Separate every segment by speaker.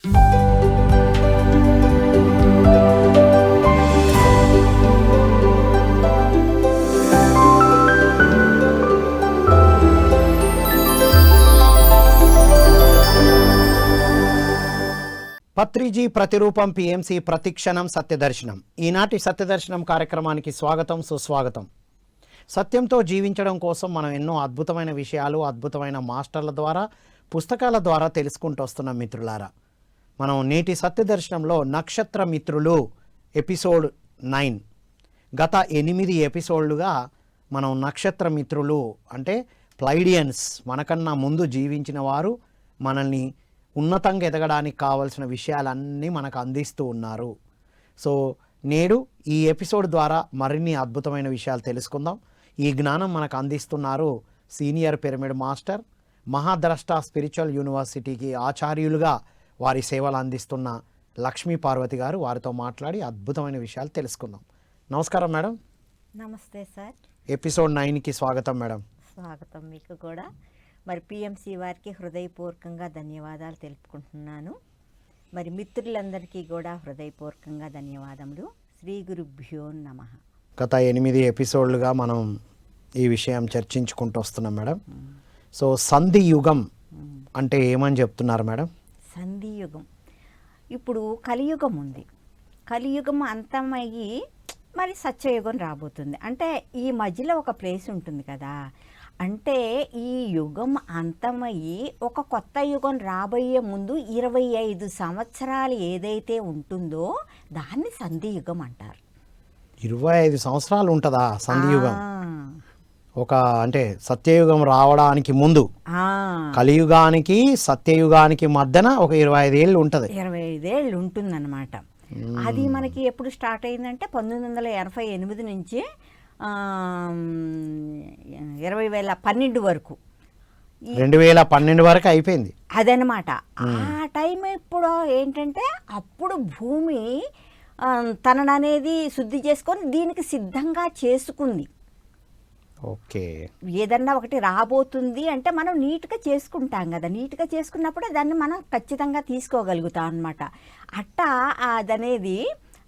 Speaker 1: పత్రిజీ ప్రతిరూపం పిఎంసి ప్రతిక్షణం సత్యదర్శనం. ఈనాటి సత్యదర్శనం కార్యక్రమానికి స్వాగతం, సుస్వాగతం. సత్యంతో జీవించడం కోసం మనం ఎన్నో అద్భుతమైన విషయాలు అద్భుతమైన మాస్టర్ల ద్వారా పుస్తకాల ద్వారా తెలుసుకుంటూ వస్తున్నాం మిత్రులారా. మనం నేటి సత్యదర్శనంలో నక్షత్ర మిత్రులు ఎపిసోడ్ 9 గత 8 ఎపిసోడ్లుగా మనం నక్షత్ర మిత్రులు అంటే ప్లైడియన్స్, మనకన్నా ముందు జీవించిన వారు మనల్ని ఉన్నతంగా ఎదగడానికి కావాల్సిన విషయాలన్నీ మనకు అందిస్తూ ఉన్నారు. సో నేడు ఈ ఎపిసోడ్ ద్వారా మరిన్ని అద్భుతమైన విషయాలు తెలుసుకుందాం. ఈ జ్ఞానం మనకు అందిస్తున్నారు సీనియర్ పిరమిడ్ మాస్టర్, మహాద్రష్ట స్పిరిచువల్ యూనివర్సిటీకి ఆచార్యులుగా వారి సేవలు అందిస్తున్న లక్ష్మీ పార్వతి గారు. వారితో మాట్లాడి అద్భుతమైన విషయాలు తెలుసుకుందాం. నమస్కారం మేడం.
Speaker 2: నమస్తే సార్.
Speaker 1: ఎపిసోడ్ 9కి స్వాగతం మేడం.
Speaker 2: స్వాగతం మీకు కూడా. మరి పిఎంసి వారికి హృదయపూర్వకంగా ధన్యవాదాలు తెలుపుకుంటున్నాను. మరి మిత్రులందరికీ కూడా హృదయపూర్వకంగా ధన్యవాదములు. శ్రీ గురుభ్యో నమః.
Speaker 1: గత 8 ఎపిసోడ్లుగా మనం ఈ విషయం చర్చించుకుంటూ వస్తున్నాం మేడం. సో సంధి యుగం అంటే ఏమని చెప్తున్నారు మేడం?
Speaker 2: సంధి యుగం, ఇప్పుడు కలియుగం ఉంది. కలియుగం అంతమయ్యి మరి సత్యయుగం రాబోతుంది. అంటే ఈ మధ్యలో ఒక ప్లేస్ ఉంటుంది కదా, అంటే ఈ యుగం అంతమయ్యి ఒక కొత్త యుగం రాబోయే ముందు 25 సంవత్సరాలు ఏదైతే ఉంటుందో దాన్ని సంధి యుగం అంటారు.
Speaker 1: 25 సంవత్సరాలు ఉంటుందా సంధి యుగం? ఒక అంటే సత్యయుగం రావడానికి ముందు కలియుగానికి సత్యయుగానికి మధ్యన ఒక 25 ఏళ్ళు ఉంటుంది.
Speaker 2: 25 ఏళ్ళు ఉంటుందన్నమాట. అది మనకి ఎప్పుడు స్టార్ట్ అయిందంటే 1988 నుంచి 2012 వరకు,
Speaker 1: 2012 వరకు అయిపోయింది
Speaker 2: అదనమాట. ఆ టైం ఇప్పుడు ఏంటంటే అప్పుడు భూమి తనను అనేది శుద్ధి చేసుకొని దీనికి సిద్ధంగా చేసుకుంది.
Speaker 1: ఓకే,
Speaker 2: ఏదన్నా ఒకటి రాబోతుంది అంటే మనం నీట్గా చేసుకుంటాం కదా, నీట్గా చేసుకున్నప్పుడే దాన్ని మనం ఖచ్చితంగా తీసుకోగలుగుతాం అన్నమాట. అట్టా అదనేది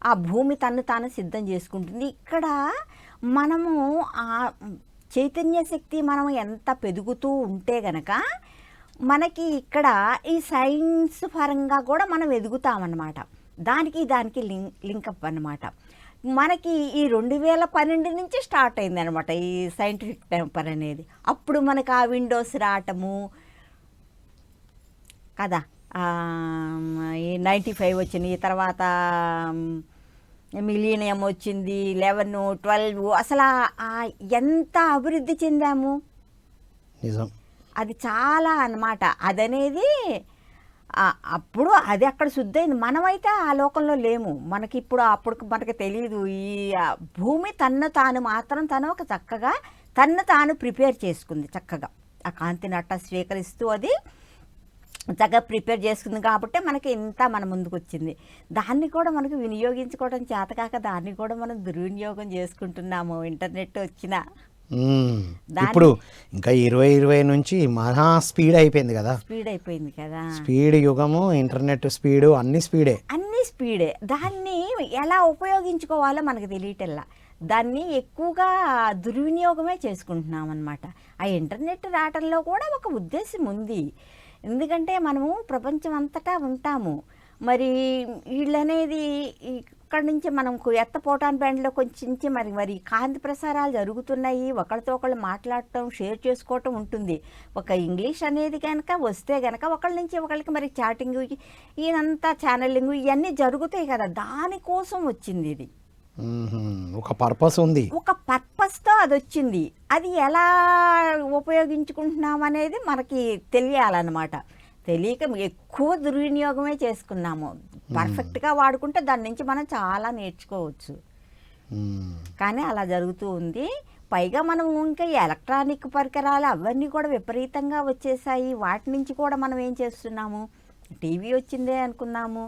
Speaker 2: ఆ భూమి తను తాను సిద్ధం చేసుకుంటుంది. ఇక్కడ మనము ఆ చైతన్య శక్తి మనం ఎంత పెరుగుతూ ఉంటే గనక మనకి ఇక్కడ ఈ సైన్స్ పరంగా కూడా మనం ఎదుగుతామన్నమాట. దానికి లింకప్ అన్నమాట. మనకి ఈ 2012 నుంచి స్టార్ట్ అయింది అనమాట ఈ సైంటిఫిక్ టెంపర్ అనేది. అప్పుడు మనకు ఆ విండోస్ రావటము కదా, ఈ 95 వచ్చినాయి, తర్వాత మిలీనియం వచ్చింది, 11, 12, అసలు ఎంత అభివృద్ధి చెందాము.
Speaker 1: నిజం,
Speaker 2: అది చాలా అన్నమాట. అదనేది అప్పుడు అది అక్కడ శుద్ధైంది. మనమైతే ఆ లోకంలో లేము. మనకి ఇప్పుడు అప్పుడు మనకు తెలియదు. ఈ భూమి తన్ను తాను మాత్రం తను ఒక చక్కగా తన్ను తాను ప్రిపేర్ చేసుకుంది. చక్కగా ఆ కాంతిని అట్ట స్వీకరిస్తూ అది చక్కగా ప్రిపేర్ చేసుకుంది కాబట్టి మనకి ఇంత మన ముందుకు వచ్చింది. దాన్ని కూడా మనకు వినియోగించుకోవడం చేతకాక దాన్ని కూడా మనం దుర్వినియోగం చేసుకుంటున్నాము. ఇంటర్నెట్ వచ్చిన
Speaker 1: ఇప్పుడు ఇంకా 2020 నుంచి మహా స్పీడ్ అయిపోయింది కదా. స్పీడ్ యుగము, ఇంటర్నెట్ స్పీడు, అన్ని స్పీడే. దాన్ని ఎలా ఉపయోగించుకోవాలో మనకు తెలియటల్లా. దాన్ని ఎక్కువగా దుర్వినియోగమే చేసుకుంటున్నాం అన్నమాట. ఆ ఇంటర్నెట్ రావటంలో కూడా ఒక ఉద్దేశం ఉంది. ఎందుకంటే మనము ప్రపంచం అంతటా ఉంటాము. మరి వీళ్ళనేది ఇక్కడ నుంచి మనం ఎత్త పోటాన్ బ్యాండ్లో కొంచెం మరి కాంతి ప్రసారాలు జరుగుతున్నాయి. ఒకరితో ఒకళ్ళు మాట్లాడటం, షేర్ చేసుకోవటం ఉంటుంది. ఒక ఇంగ్లీష్ అనేది కనుక వస్తే కనుక ఒకళ్ళ నుంచి ఒకళ్ళకి మరి చాటింగ్, ఇదంతా ఛానలింగ్ ఇవన్నీ జరుగుతాయి కదా. దానికోసం వచ్చింది ఇది. ఒక పర్పస్ ఉంది,
Speaker 2: ఒక పర్పస్తో అది వచ్చింది. అది ఎలా ఉపయోగించుకుంటున్నాం అనేది మనకి తెలియాలన్నమాట. తెలియక ఎక్కువ దుర్వినియోగమే చేసుకున్నాము. పర్ఫెక్ట్గా వాడుకుంటే దాని నుంచి మనం చాలా నేర్చుకోవచ్చు. కానీ అలా జరుగుతూ ఉంది. పైగా మనం ఇంకా ఎలక్ట్రానిక్ పరికరాలు అవన్నీ కూడా విపరీతంగా వచ్చేసాయి. వాటి నుంచి కూడా మనం ఏం చేస్తున్నాము, టీవీ వచ్చిందే అనుకున్నాము,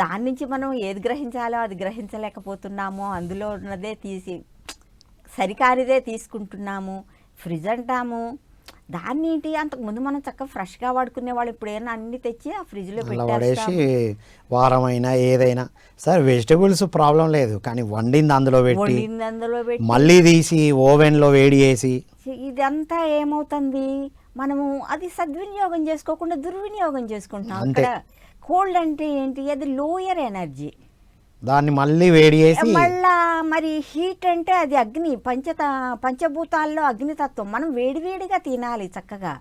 Speaker 2: దాని నుంచి మనం ఏది గ్రహించాలో అది గ్రహించలేకపోతున్నాము. అందులో ఉన్నదే తీసి సరికానిదే తీసుకుంటున్నాము. ఫ్రిడ్జ్ అంటాము, దాన్ని ఏంటి అంతకుముందు మనం చక్కగా ఫ్రెష్గా వాడుకునే వాళ్ళు ఇప్పుడు ఏమైనా అన్ని తెచ్చి ఆ ఫ్రిడ్జ్లో
Speaker 1: అలా పడేసి
Speaker 2: పెట్టేస్తాం.
Speaker 1: వారమైనా ఏదైనా సరే వెజిటబుల్స్ ప్రాబ్లం లేదు, కానీ వండింది అందులో పెట్టి
Speaker 2: వండింది అందులో పెట్టి
Speaker 1: మళ్ళీ తీసి ఓవెన్లో వేడి చేసి
Speaker 2: ఇదంతా ఏమవుతుంది, మనము అది సద్వినియోగం చేసుకోకుండా దుర్వినియోగం చేసుకుంటాం.
Speaker 1: అంతే.
Speaker 2: అక్కడ కోల్డ్ అంటే ఏంటి, అది లోయర్ ఎనర్జీ.
Speaker 1: దాన్ని మళ్ళీ వేడి చేసి
Speaker 2: మళ్ళా మరి హీట్ అంటే అది అగ్ని, పంచభూతాల్లో అగ్నితత్వం. మనం వేడివేడిగా తినాలి చక్కగా.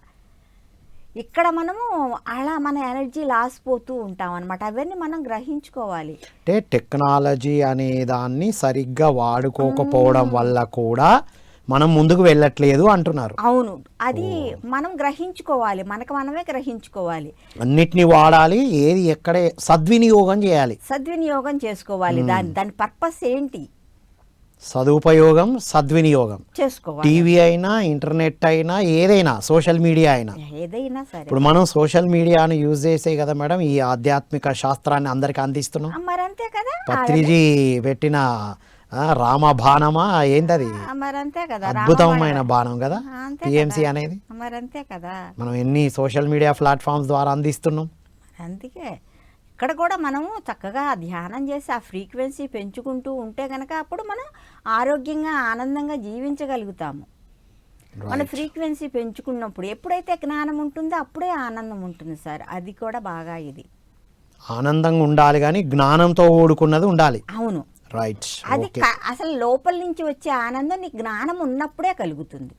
Speaker 2: ఇక్కడ మనము అలా మన ఎనర్జీ లాస్ పోతూ ఉంటాం అనమాట. అవన్నీ మనం గ్రహించుకోవాలి.
Speaker 1: అంటే టెక్నాలజీ అనే దాన్ని సరిగ్గా వాడుకోకపోవడం వల్ల కూడా మనం ముందుకు వెళ్ళట్లేదు అంటున్నారు.
Speaker 2: అవును, అది మనం గ్రహించుకోవాలి, మనకు మనమే గ్రహించుకోవాలి,
Speaker 1: అన్నిటినీ వాడాలి, ఏది ఎక్కడే సద్వినియోగం చేయాలి,
Speaker 2: సద్వినియోగం చేసుకోవాలి. దాని పర్పస్ ఏంటి
Speaker 1: సదుపయోగం సద్వినియోగం.
Speaker 2: చేసుకోవాలి.
Speaker 1: టీవీ అయినా ఇంటర్నెట్ అయినా ఏదైనా సోషల్ మీడియా అయినా.
Speaker 2: ఏదైనా సరే
Speaker 1: ఇప్పుడు మనం సోషల్ మీడియాను యూజ్ చేసే కదా మేడం ఈ ఆధ్యాత్మిక శాస్త్రాన్ని అందరికి అందిస్తున్నాం.
Speaker 2: మరంతే కదా,
Speaker 1: పత్రిజీ పెట్టిన రామబాణమా ఏంటది,
Speaker 2: మరంతే కదా,
Speaker 1: అద్భుతమైన బాణం కదా
Speaker 2: అంతే
Speaker 1: పిఎంసి
Speaker 2: కదా.
Speaker 1: అనేది.
Speaker 2: మరంతే కదా.
Speaker 1: మనం ఎన్ని సోషల్ మీడియా ప్లాట్ఫామ్స్ ద్వారా అందిస్తున్నాం.
Speaker 2: అందుకే ఇక్కడ కూడా మనము చక్కగా ధ్యానం చేసి ఆ ఫ్రీక్వెన్సీ పెంచుకుంటూ ఉంటే కనుక అప్పుడు మనం ఆరోగ్యంగా ఆనందంగా జీవించగలుగుతాము. మన ఫ్రీక్వెన్సీ పెంచుకున్నప్పుడు ఎప్పుడైతే జ్ఞానం ఉంటుందో అప్పుడే ఆనందం ఉంటుంది సార్. అది కూడా బాగా ఇది
Speaker 1: ఆనందంగా ఉండాలి కానీ జ్ఞానంతో కూడుకున్నది ఉండాలి.
Speaker 2: అవును,
Speaker 1: రైట్.
Speaker 2: అది అసలు లోపల నుంచి వచ్చే ఆనందం నీ జ్ఞానం ఉన్నప్పుడే కలుగుతుంది.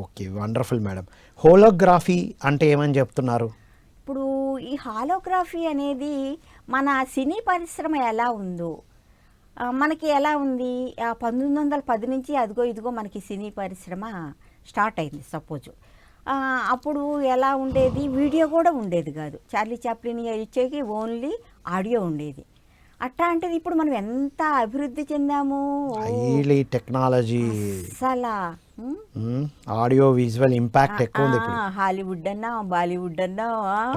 Speaker 1: Okay, wonderful madam. హోలోగ్రఫీ అంటే ఏమని చెప్తున్నారు?
Speaker 2: ఇప్పుడు ఈ హాలోగ్రఫీ అనేది మన సినీ పరిశ్రమ ఎలా ఉందో మనకి ఎలా ఉంది, 1910 నుంచి అదిగో ఇదిగో మనకి సినీ పరిశ్రమ స్టార్ట్ అయింది సపోజ్. అప్పుడు ఎలా ఉండేది, వీడియో కూడా ఉండేది కాదు. చార్లీ చాప్లిన్ ఇచ్చేకి ఓన్లీ ఆడియో ఉండేది. అట్లాంటిది ఇప్పుడు మనం ఎంత అభివృద్ధి చెందాము,
Speaker 1: హైలీ టెక్నాలజీ,
Speaker 2: అసలా
Speaker 1: ఆడియో విజువల్ ఇంపాక్ట్ ఎక్కువ ఉంది ఇప్పుడు.
Speaker 2: హాలీవుడ్ అన్నా బాలీవుడ్ అన్నా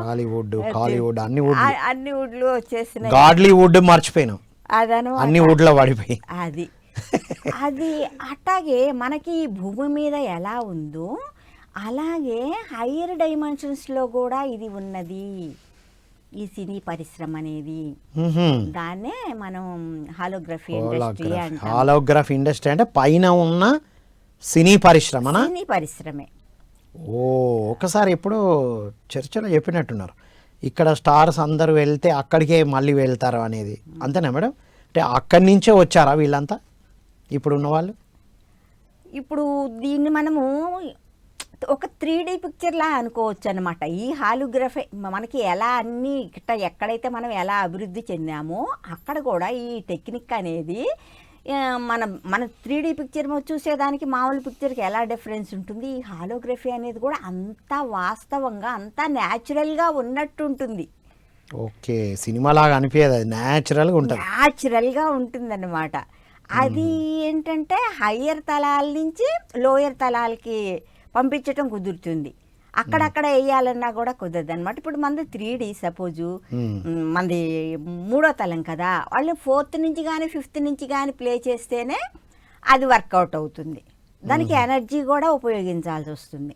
Speaker 1: టాలీవుడ్ కాలీవుడ్
Speaker 2: అన్ని వుడ్లు వచ్చేసినాయి.
Speaker 1: గాడ్లీవుడ్ మర్చిపోయినాం,
Speaker 2: అదనమాట.
Speaker 1: అన్ని వుడ్లో పడిపోయి.
Speaker 2: అది అది అట్లాగే మనకి ఈ భూమి మీద ఎలా ఉందో అలాగే హయ్యర్ డైమెన్షన్స్లో కూడా ఇది ఉన్నది, ఈ సినీ పరిశ్రమ అనేది. దాన్నే మనం హాలోగ్రఫీ ఇండస్ట్రీ అంటాం.
Speaker 1: హాలోగ్రఫీ ఇండస్ట్రీ అంటే పైన ఉన్న సినీ పరిశ్రమనా?
Speaker 2: సినీ పరిశ్రమే.
Speaker 1: ఓ, ఒకసారి ఎప్పుడు చర్చలో చెప్పినట్టున్నారు, ఇక్కడ స్టార్స్ అందరూ వెళ్తే అక్కడికే మళ్ళీ వెళ్తారు అనేది. అంతేనా మేడం? అంటే అక్కడి నుంచే వచ్చారా వీళ్ళంతా ఇప్పుడు ఉన్నవాళ్ళు?
Speaker 2: ఇప్పుడు దీన్ని మనము ఒక 3D పిక్చర్లా అనుకోవచ్చు అనమాట. ఈ హాలోగ్రఫీ మనకి ఎలా అన్నీ ఎక్కడైతే మనం ఎలా అభివృద్ధి చెందామో అక్కడ కూడా ఈ టెక్నిక్ అనేది మన 3D పిక్చర్ చూసేదానికి మామూలు పిక్చర్కి ఎలా డిఫరెన్స్ ఉంటుంది, ఈ హాలోగ్రఫీ అనేది కూడా అంత వాస్తవంగా అంత న్యాచురల్గా ఉన్నట్టు ఉంటుంది.
Speaker 1: ఓకే, సినిమా లాగా అనిపించదు, అది న్యాచురల్గా ఉంటుంది.
Speaker 2: న్యాచురల్గా ఉంటుందన్నమాట. అది ఏంటంటే హయ్యర్ తలాల నుంచి లోయర్ తలాలకి పంపించటం కుదురుతుంది. అక్కడక్కడ వేయాలన్నా కూడా కుదరదు అనమాట. ఇప్పుడు మనది 3D సపోజు, మనది 3వ తలం కదా, వాళ్ళు 4th నుంచి కానీ 5th నుంచి కానీ ప్లే చేస్తేనే అది వర్కౌట్ అవుతుంది. దానికి ఎనర్జీ కూడా ఉపయోగించాల్సి వస్తుంది.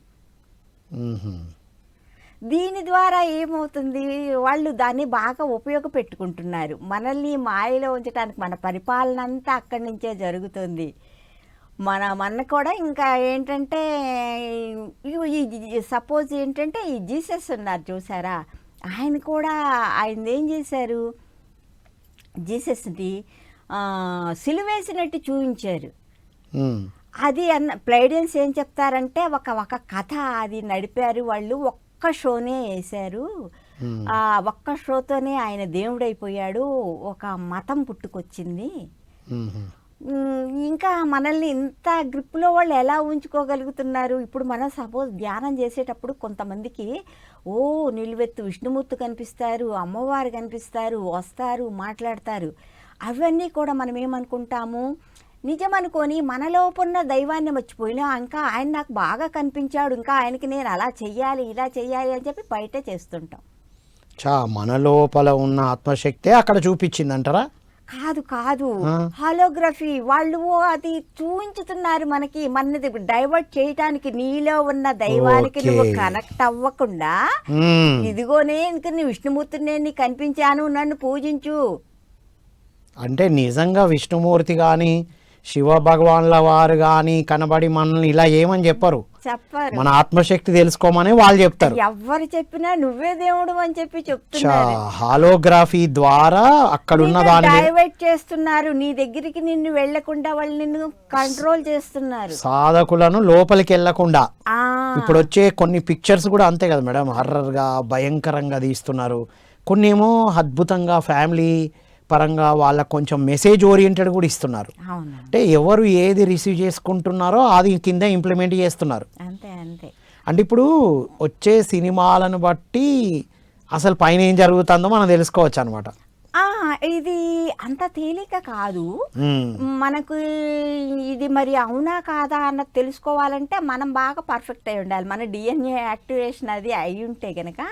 Speaker 2: దీని ద్వారా ఏమవుతుంది, వాళ్ళు దాన్ని బాగా ఉపయోగపెట్టుకుంటున్నారు. మనల్ని మాయలో ఉంచడానికి మన పరిపాలన అంతా అక్కడి నుంచే జరుగుతుంది. మన కూడా ఇంకా ఏంటంటే సపోజ్ ఏంటంటే ఈ జీసస్ ఉన్నారు చూసారా, ఆయన కూడా ఆయన ఏం చేశారు, జీసస్ని సిలువేసినట్టు చూపించారు. అది ప్లైడియన్స్ ఏం చెప్తారంటే ఒక కథ అది నడిపారు వాళ్ళు, ఒక్క షోనే వేశారు, ఒక్క షోతోనే ఆయన దేవుడైపోయాడు, ఒక మతం పుట్టుకొచ్చింది. ఇంకా మనల్ని ఇంత గ్రిప్లో వాళ్ళు ఎలా ఉంచుకోగలుగుతున్నారు. ఇప్పుడు మనం సపోజ్ ధ్యానం చేసేటప్పుడు కొంతమందికి నిలువెత్తు విష్ణుమూర్తి కనిపిస్తారు, అమ్మవారు కనిపిస్తారు, వస్తారు, మాట్లాడతారు. అవన్నీ కూడా మనం ఏమనుకుంటాము, నిజమనుకొని మన లోపున్న దైవాన్ని మర్చిపోయినా ఇంకా ఆయన నాకు బాగా కనిపించాడు, ఇంకా ఆయనకి నేను అలా చెయ్యాలి ఇలా చెయ్యాలి అని చెప్పి బయటే చేస్తుంటాం.
Speaker 1: మన లోపల ఉన్న ఆత్మశక్తే అక్కడ చూపించింది అంటారా?
Speaker 2: కాదు కాదు హాలోగ్రఫీ వాళ్ళు అది చూపించుతున్నారు మనకి, మనది డైవర్ట్ చేయటానికి. నీలో ఉన్న దైవానికి నువ్వు కనెక్ట్ అవ్వకుండా ఇదిగోనే ఇంక నీ విష్ణుమూర్తిని నేను కనిపించాను, నన్ను పూజించు
Speaker 1: అంటే నిజంగా విష్ణుమూర్తి కానీ శివ భగవాన్ల వారు కానీ కనబడి మనల్ని ఇలా ఏమని చెప్పరు, మన ఆత్మశక్తి తెలుసుకోమని వాళ్ళు చెప్తారు.
Speaker 2: ఎవరు చెప్పినా నువ్వే దేవుడు అని చెప్పి చెప్తున్నారు.
Speaker 1: హాలోగ్రఫీ ద్వారా అక్కడున్న దాన్ని
Speaker 2: డైవర్ట్ చేస్తున్నారు, నీ దగ్గరికి నిన్ను వెళ్లకుండా వాళ్ళు నిన్ను కంట్రోల్ చేస్తున్నారు,
Speaker 1: సాధకులను లోపలికి వెళ్లకుండా. ఇప్పుడు వచ్చే కొన్ని పిక్చర్స్ కూడా అంతే కదా మేడం, హర్రర్ గా భయంకరంగా తీస్తున్నారు. కొన్ని ఏమో అద్భుతంగా ఫ్యామిలీ పరంగా వాళ్ళకు కొంచెం మెసేజ్ ఓరియంటెడ్ కూడా ఇస్తున్నారు. అంటే ఎవరు ఏది రిసీవ్ చేసుకుంటున్నారో అది కింద ఇంప్లిమెంట్ చేస్తున్నారు.
Speaker 2: అంతే అంతే.
Speaker 1: అంటే ఇప్పుడు వచ్చే సినిమాలను బట్టి అసలు పైన ఏం జరుగుతుందో మనం తెలుసుకోవచ్చు అనమాట.
Speaker 2: ఇది అంత తేలిక కాదు మనకు. ఇది మరి అవునా కాదా అన్నది తెలుసుకోవాలంటే మనం బాగా పర్ఫెక్ట్ అయి ఉండాలి. మన డిఎన్ఏ యాక్టివేషన్ అది అయి ఉంటే కనుక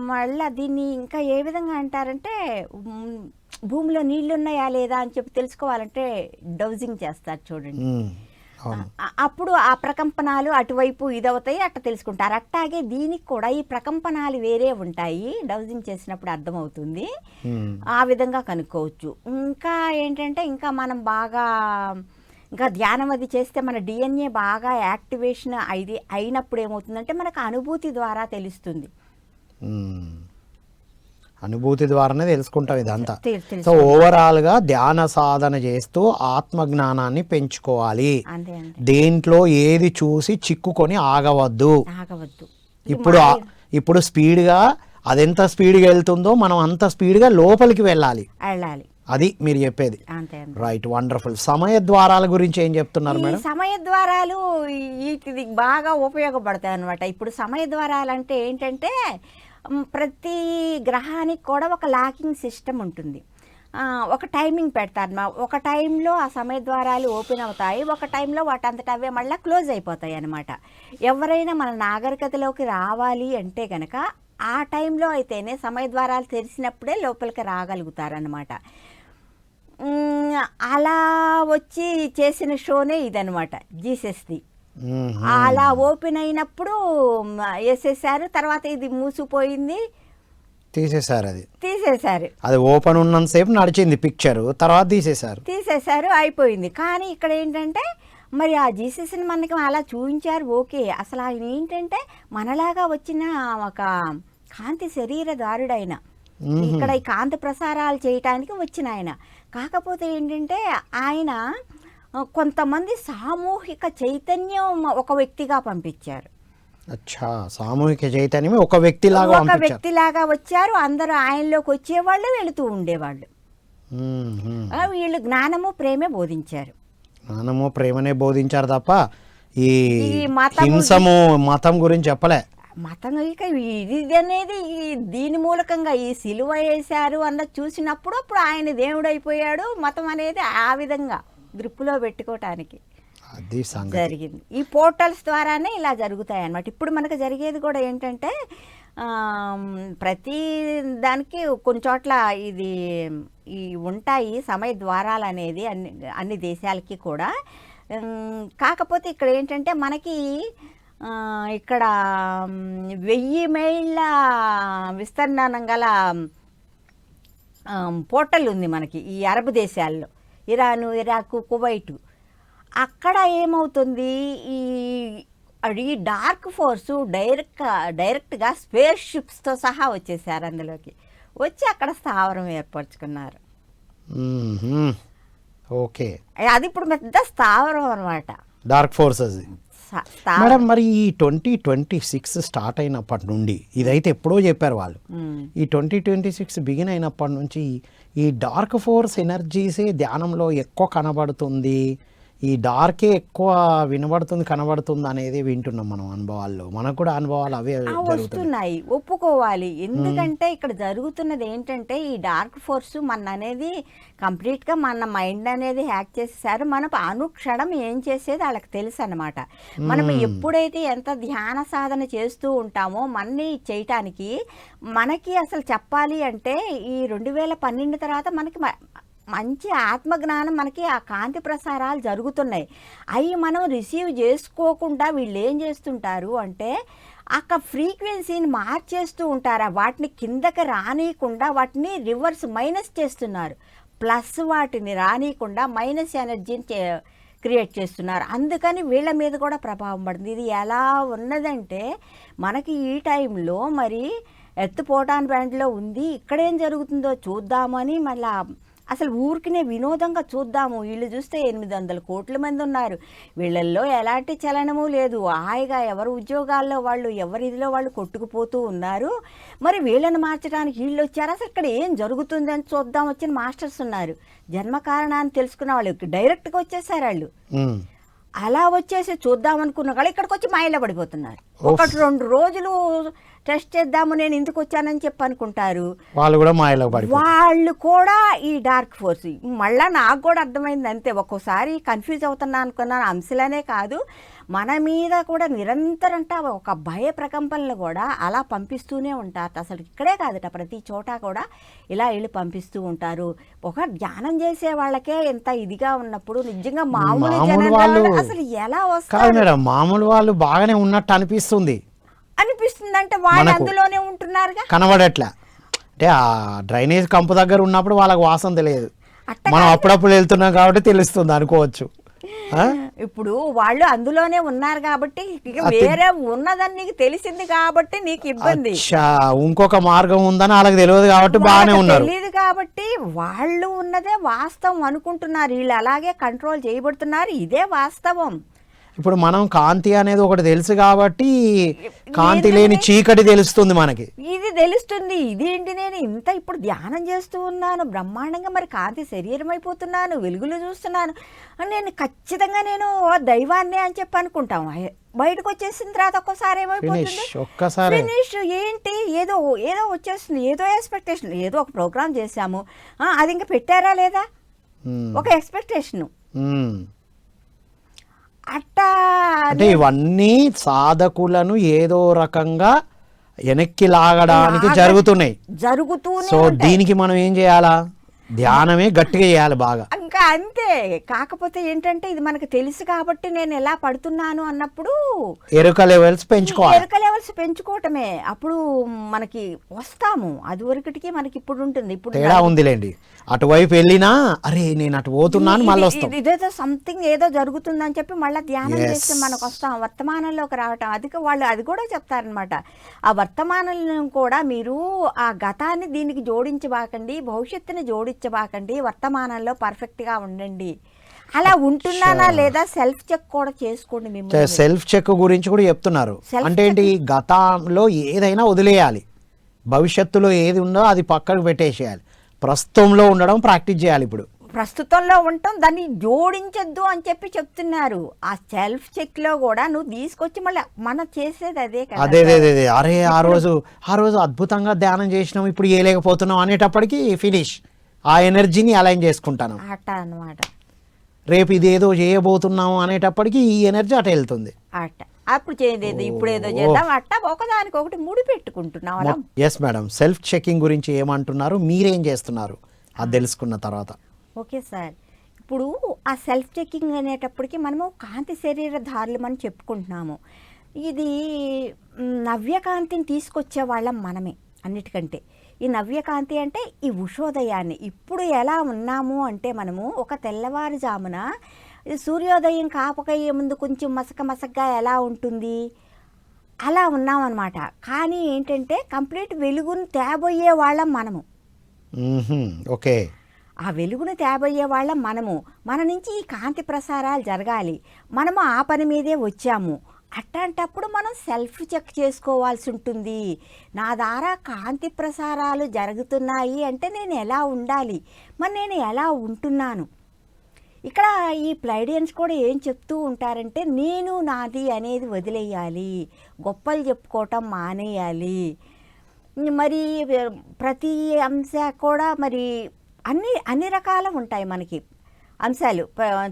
Speaker 2: మళ్ళీ దీన్ని ఇంకా ఏ విధంగా అంటారంటే భూమిలో నీళ్లు ఉన్నాయా లేదా అని చెప్పి తెలుసుకోవాలంటే డౌజింగ్ చేస్తారు చూడండి. అప్పుడు ఆ ప్రకంపనాలు అటువైపు ఇదవుతాయి, అట్ట తెలుసుకుంటారు. అట్టాగే దీనికి కూడా ఈ ప్రకంపనాలు వేరే ఉంటాయి, డౌజింగ్ చేసినప్పుడు అర్థమవుతుంది. ఆ విధంగా కనుక్కోవచ్చు. ఇంకా ఏంటంటే ఇంకా మనం బాగా ఇంకా ధ్యానం అది చేస్తే మన డిఎన్ఏ బాగా యాక్టివేషన్ అయినప్పుడు ఏమవుతుందంటే మనకు అనుభూతి ద్వారా తెలుస్తుంది.
Speaker 1: అనుభూతి ద్వారానే తెలుసుకుంటాం ఇదంతా. సో ఓవరాల్ గా ధ్యాన సాధన చేస్తూ ఆత్మ జ్ఞానాన్ని పెంచుకోవాలి. దేంట్లో ఏది చూసి చిక్కుకొని ఆగవద్దు. ఇప్పుడు స్పీడ్ గా అదెంత స్పీడ్ గా వెళ్తుందో మనం అంత స్పీడ్ గా లోపలికి వెళ్ళాలి. అది మీరు చెప్పేది. Right, wonderful. సమయ ద్వారాల గురించి ఏం చెప్తున్నారు మేడం?
Speaker 2: సమయ ద్వారాలు వీటికి బాగా ఉపయోగపడతాయి అనమాట. ఇప్పుడు సమయ ద్వారాలు అంటే ఏంటంటే ప్రతి గ్రహానికి కూడా ఒక లాకింగ్ సిస్టమ్ ఉంటుంది. ఒక టైమింగ్ పెడతారు. ఒక టైంలో ఆ సమయ ద్వారాలు ఓపెన్ అవుతాయి, ఒక టైంలో వాటంతట అవే మళ్ళీ క్లోజ్ అయిపోతాయి అన్నమాట. ఎవరైనా మన నాగరికతలోకి రావాలి అంటే కనుక ఆ టైంలో అయితేనే సమయ ద్వారాలు తెరిచినప్పుడే లోపలికి రాగలుగుతారనమాట. అలా వచ్చి చేసిన షోనే ఇదనమాట జీసస్ది. అలా ఓపెన్ అయినప్పుడు వేసేసారు, తర్వాత ఇది మూసిపోయింది,
Speaker 1: తీసేశారు.
Speaker 2: అది
Speaker 1: ఓపెన్ ఉన్నంతసేపు నడిచింది పిక్చర్, తర్వాత తీసేశారు,
Speaker 2: అయిపోయింది. కానీ ఇక్కడ ఏంటంటే మరి ఆ జీసస్ని మనకి అలా చూపించారు, ఓకే. అసలు ఆయన ఏంటంటే మనలాగా వచ్చిన ఒక కాంతి శరీరదారుడైన, ఇక్కడ ఈ కాంతి ప్రసారాలు చేయటానికి వచ్చిన ఆయన. కాకపోతే ఏంటంటే ఆయన కొంతమంది సామూహిక చైతన్యం ఒక వ్యక్తిగా పంపించారు.
Speaker 1: సామూహిక చైతన్యం ఒక వ్యక్తిలాగా
Speaker 2: వచ్చారు. అందరూ ఆయనలోకి వచ్చేవాళ్ళు, వెళుతూ ఉండేవాళ్ళు. వీళ్ళు జ్ఞానము ప్రేమే బోధించారు.
Speaker 1: జ్ఞానము ప్రేమనే బోధించారు తప్ప ఈ హింసము మతం గురించి చెప్పలే.
Speaker 2: మతం ఇక ఇది అనేది దీని మూలకంగా ఈ సిలువ వేశారు అన్నది చూసినప్పుడు అప్పుడు ఆయన దేవుడు అయిపోయాడు. మతం అనేది ఆ విధంగా గ్రిప్పులో పెట్టుకోవటానికి జరిగింది. ఈ పోర్టల్స్ ద్వారానే ఇలా జరుగుతాయి అన్నమాట. ఇప్పుడు మనకు జరిగేది కూడా ఏంటంటే ప్రతి దానికి కొన్ని చోట్ల ఇది ఈ ఉంటాయి సమయ ద్వారాలు అనేది అన్ని దేశాలకి కూడా. కాకపోతే ఇక్కడ ఏంటంటే మనకి ఇక్కడ 1000 మైళ్ళ విస్తీర్ణం గల పోర్టల్ ఉంది మనకి ఈ అరబ్ దేశాల్లో, ఇరాను, ఇరాకు, కువైటు. అక్కడ ఏమవుతుంది, ఈ డార్క్ ఫోర్సు డైరెక్ట్గా స్పేస్ షిప్స్తో సహా వచ్చేసారు. అందులోకి వచ్చి అక్కడ స్థావరం ఏర్పరచుకున్నారు.
Speaker 1: ఓకే,
Speaker 2: అది ఇప్పుడు పెద్ద స్థావరం అనమాట,
Speaker 1: డార్క్ ఫోర్సెస్. మేడం, మరి ఈ 2026 స్టార్ట్ అయినప్పటి నుండి, ఇదైతే ఎప్పుడో చెప్పారు వాళ్ళు, ఈ 2026 బిగిన్ అయినప్పటి నుంచి ఈ డార్క్ ఫోర్స్ ఎనర్జీసే ధ్యానంలో ఎక్కువ కనబడుతుంది, ఈ డార్కే ఎక్కువ వినబడుతుంది కనబడుతుంది అనేది వింటున్నాం మనం అనుభవాల్లో. మనకు కూడా అనుభవాలు అవే జరుగుతున్నాయి.
Speaker 2: వస్తున్నాయి, ఒప్పుకోవాలి. ఎందుకంటే ఇక్కడ జరుగుతున్నది ఏంటంటే ఈ డార్క్ ఫోర్స్ మన అనేది కంప్లీట్గా మన మైండ్ అనేది హ్యాక్ చేసేసారు. మనం అనుక్షణం ఏం చేసేది వాళ్ళకి తెలుసు అనమాట. మనం ఎప్పుడైతే ఎంత ధ్యాన సాధన చేస్తూ ఉంటామో మన్ని చేయటానికి మనకి అసలు చెప్పాలి అంటే ఈ 2012 తర్వాత మనకి మంచి ఆత్మజ్ఞానం, మనకి ఆ కాంతి ప్రసారాలు జరుగుతున్నాయి. అవి మనం రిసీవ్ చేసుకోకుండా వీళ్ళు ఏం చేస్తుంటారు అంటే ఆ ఫ్రీక్వెన్సీని మార్చేస్తూ ఉంటారు. వాటిని కిందకి రానియకుండా వాటిని రివర్స్ మైనస్ చేస్తున్నారు. ప్లస్ వాటిని రానియకుండా మైనస్ ఎనర్జీని క్రియేట్ చేస్తున్నారు. అందుకని వీళ్ళ మీద కూడా ప్రభావం పడుతుంది. ఇది ఎలా ఉన్నదంటే మనకి ఈ టైంలో మరి ఎర్త్ పోటాన్ బ్యాండ్లో ఉంది, ఇక్కడేం జరుగుతుందో చూద్దామని మళ్ళీ అసలు ఊరికినే వినోదంగా చూద్దాము. వీళ్ళు చూస్తే 800 కోట్ల మంది ఉన్నారు, వీళ్ళల్లో ఎలాంటి చలనము లేదు, హాయిగా ఎవరు ఉద్యోగాల్లో వాళ్ళు ఎవరి ఇదిలో వాళ్ళు కొట్టుకుపోతూ ఉన్నారు. మరి వీళ్ళని మార్చడానికి వీళ్ళు వచ్చారు. అసలు ఇక్కడ ఏం జరుగుతుందని చూద్దాం వచ్చిన మాస్టర్స్ ఉన్నారు. జన్మ కారణాన్ని తెలుసుకున్న వాళ్ళు డైరెక్ట్గా వచ్చేసారు. వాళ్ళు అలా వచ్చేసి చూద్దాం అనుకున్న వాళ్ళు ఇక్కడికి వచ్చి మాయలో పడిపోతున్నారు. 1-2 రోజులు టెస్ట్ చేద్దాము నేను ఎందుకు వచ్చానని చెప్పి అనుకుంటారు.
Speaker 1: వాళ్ళు కూడా మాయలో
Speaker 2: వాళ్ళు కూడా ఈ డార్క్ ఫోర్స్. మళ్ళీ నాకు కూడా అర్థమైంది అంతే. ఒక్కోసారి కన్ఫ్యూజ్ అవుతున్నా అనుకున్నాను. అంశలనే కాదు మన మీద కూడా నిరంతరం ఒక భయ ప్రకంపనలు కూడా అలా పంపిస్తూనే ఉంటారు. అసలు ఇక్కడే కాదట, ప్రతి చోట కూడా ఇలా వీళ్ళు పంపిస్తూ ఉంటారు. ఒక ధ్యానం చేసే వాళ్ళకే ఎంత ఇదిగా ఉన్నప్పుడు నిజంగా మామూలు జనాలు అసలు ఎలా వస్తారు
Speaker 1: మేడం? మామూలు వాళ్ళు బాగానే ఉన్నట్టు అనిపిస్తుంది
Speaker 2: అంటే వాళ్ళు అందులోనే ఉంటున్నారుగా,
Speaker 1: కనబడట్లా. అంటే ఆ డ్రైనేజ్ కంపు దగ్గర ఉన్నప్పుడు వాళ్ళకి వాసన తెలియదు, మనం అప్పుడప్పుడు వెళ్తున్నాం కాబట్టి తెలుస్తుంది అనుకోవచ్చు.
Speaker 2: ఇప్పుడు వాళ్ళు అందులోనే ఉన్నారు కాబట్టి వేరే ఉన్నదని నీకు తెలిసింది కాబట్టి నీకు ఇబ్బంది.
Speaker 1: ఇంకొక మార్గం ఉందని వాళ్ళకి తెలియదు కాబట్టి బాగానే ఉన్నారు.
Speaker 2: తెలియదు కాబట్టి వాళ్ళు ఉన్నదే వాస్తవం అనుకుంటున్నారు. వీళ్ళు అలాగే కంట్రోల్ చేయబడుతున్నారు. ఇదే వాస్తవం.
Speaker 1: ఇప్పుడు మనం కాంతి అనేది ఒకటి తెలుసు కాబట్టి కాంతి లేని చీకటి తెలుస్తుంది మనకి.
Speaker 2: ఇది తెలుస్తుంది. ఇదేంటి నేను ఇంత ఇప్పుడు ధ్యానం చేస్తూ ఉన్నాను బ్రహ్మాండంగా, మరి కాంతి శరీరం అయిపోతున్నాను, వెలుగులు చూస్తున్నాను, నేను ఖచ్చితంగా నేను దైవాన్ని అని చెప్పి అనుకుంటాం. బయటకు వచ్చేసిన తర్వాత ఒక్కసారి ఏమైపోతుంది, ఫినిష్. ఏంటి ఏదో ఏదో వచ్చేస్తుంది, ఏదో ఎక్స్పెక్టేషన్. ఏదో ఒక ప్రోగ్రామ్ చేశాము, అది ఇంకా పెట్టారా లేదా, ఒక ఎక్స్పెక్టేషన్.
Speaker 1: అంటే ఇవన్నీ సాధకులను ఏదో రకంగా వెనక్కి లాగడానికి జరుగుతున్నాయి. సో దీనికి మనం ఏం చేయాలా? ధ్యానమే గట్టిగా చేయాలి బాగా.
Speaker 2: ఇంకా అంతే. కాకపోతే ఏంటంటే ఇది మనకు తెలుసు కాబట్టి నేను ఎలా పడుతున్నాను అన్నప్పుడు
Speaker 1: ఎరుక లెవెల్స్ పెంచుకోవాలి.
Speaker 2: ఎరుక లెవెల్స్ పెంచుకోవటమే. అప్పుడు మనకి వస్తాము. అది వరకటికి మనకి ఇప్పుడు ఉంటుంది. ఇప్పుడు
Speaker 1: తేడా ఉందిలేండి. అటువైపు వెళ్ళినా అరే నేను అటు పోతున్నాను మళ్ళీ వస్తాం,
Speaker 2: ఇదేదో సంథింగ్ ఏదో జరుగుతుందని చెప్పి మళ్ళీ ధ్యానం చేస్తే మనకు వస్తాం, వర్తమానంలోకి రావటం. అది వాళ్ళు అది కూడా చెప్తారనమాట. ఆ వర్తమానం కూడా మీరు ఆ గతాన్ని దీనికి జోడించబాకండి, భవిష్యత్తుని జోడించబాకండి, వర్తమానంలో పర్ఫెక్ట్గా ఉండండి. అలా ఉంటున్నానా లేదా సెల్ఫ్ చెక్ కూడా చేసుకోండి. మేము
Speaker 1: సెల్ఫ్ చెక్ గురించి కూడా చెప్తున్నారు. అంటే ఏంటి, గతంలో ఏదైనా వదిలేయాలి, భవిష్యత్తులో ఏది ఉందో అది పక్కకు పెట్టేసేయాలి, ప్రస్తుతంలో ఉండడం ప్రాక్టీస్ చేయాలి. ఇప్పుడు
Speaker 2: ప్రస్తుతంలో ఉంటాం, దాన్ని జోడించద్దు అని చెప్పి చెప్తున్నారు. ఆ సెల్ఫ్ చెక్ లో కూడా నువ్వు తీసుకొచ్చి మళ్ళీ మనం చేసేది అదే కదా.
Speaker 1: అదే అరే ఆ రోజు అద్భుతంగా ధ్యానం చేసినాం, ఇప్పుడు చేయలేకపోతున్నాం అనేటప్పటికి ఫినిష్. ఆ ఎనర్జీని అలైన్ చేసుకుంటాను
Speaker 2: అట్ట అన్నమాట.
Speaker 1: రేపు ఇదేదో చేయబోతున్నాము అనేటప్పటికి ఈ ఎనర్జీ అట వెళ్తుంది.
Speaker 2: అట్ట అప్పుడు చేయలేదు, ఇప్పుడు ఏదో చేద్దాం, అట్ట ఒకదానికొకటి ముడి పెట్టుకుంటున్నాం.
Speaker 1: ఎస్ మేడం, సెల్ఫ్ చెకింగ్ గురించి ఏమంటున్నారు, మీరేం చేస్తున్నారు అది తెలుసుకున్న తర్వాత?
Speaker 2: Okay sir. ఇప్పుడు ఆ సెల్ఫ్ చెకింగ్ అనేటప్పటికి మనము కాంతి శరీరధారులు మనం చెప్పుకుంటున్నాము. ఇది నవ్యకాంతిని తీసుకొచ్చే వాళ్ళం మనమే అన్నిటికంటే. ఈ నవ్యకాంతి అంటే ఈ ఉషోదయాన్ని. ఇప్పుడు ఎలా ఉన్నాము అంటే మనము ఒక తెల్లవారుజామున సూర్యోదయం కాపకయ్యే ముందు కొంచెం మసకగా ఎలా ఉంటుంది అలా ఉన్నామన్నమాట. కానీ ఏంటంటే కంప్లీట్ వెలుగును తేబోయే వాళ్ళం మనము.
Speaker 1: ఓకే,
Speaker 2: ఆ వెలుగును తేబోయే వాళ్ళం మనము. మన నుంచి ఈ కాంతి ప్రసారాలు జరగాలి, మనము ఆ పని మీదే వచ్చాము. అట్లాంటప్పుడు మనం సెల్ఫ్ చెక్ చేసుకోవాల్సి ఉంటుంది. నా ద్వారా కాంతి ప్రసారాలు జరుగుతున్నాయి అంటే నేను ఎలా ఉండాలి, మరి నేను ఎలా ఉంటున్నాను. ఇక్కడ ఈ ప్లైడియన్స్ కూడా ఏం చెప్తూ ఉంటారంటే నేను నాది అనేది వదిలేయాలి, గొప్పలు చెప్పుకోవటం మానేయాలి. మరి ప్రతి అంశ కూడా మరి అన్ని రకాలు ఉంటాయి మనకి అంశాలు.